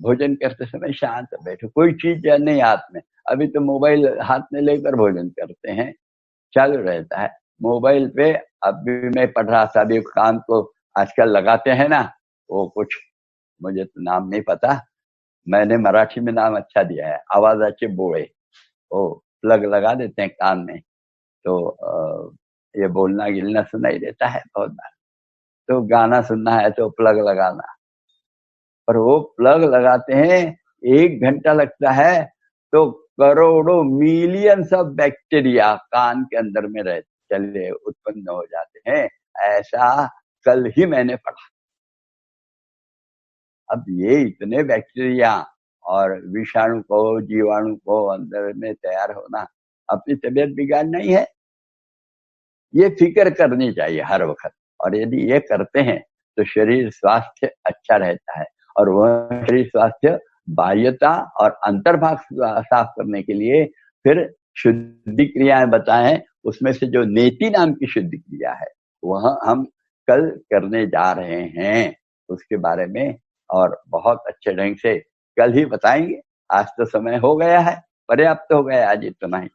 भोजन करते समय शांत बैठो, कोई चीज नहीं हाथ में। अभी तो मोबाइल हाथ में लेकर भोजन करते हैं, चालू रहता है मोबाइल पे। अभी मैं पढ़ रहा था, अभी कान को आजकल लगाते हैं ना, वो कुछ मुझे तो नाम नहीं पता, मैंने मराठी में नाम अच्छा दिया है, आवाजाचे बोळे। वो प्लग लगा देते हैं कान में, तो ये बोलना गिलना सुनाई देता है बहुत बार। तो गाना सुनना है तो प्लग लगाना, पर वो प्लग लगाते हैं 1 घंटा लगता है, तो करोड़ों मिलियंस ऑफ बैक्टीरिया कान के अंदर में रह चले उत्पन्न हो जाते हैं। ऐसा कल ही मैंने पढ़ा। अब ये इतने बैक्टीरिया और विषाणु को, जीवाणु को अंदर में तैयार होना अपनी तबीयत बिगाड़ नहीं है, ये फिक्र करनी चाहिए हर वक्त। और यदि ये करते हैं तो शरीर स्वास्थ्य अच्छा रहता है। और वह शरीर स्वास्थ्य बाह्यता और अंतर्भाग साफ करने के लिए फिर शुद्धि क्रियाएं बताएं, उसमें से जो नेति नाम की शुद्धि क्रिया है वह हम कल करने जा रहे हैं, उसके बारे में और बहुत अच्छे ढंग से कल ही बताएंगे। आज तो समय हो गया है, पर्याप्त हो गया आज इतना ही।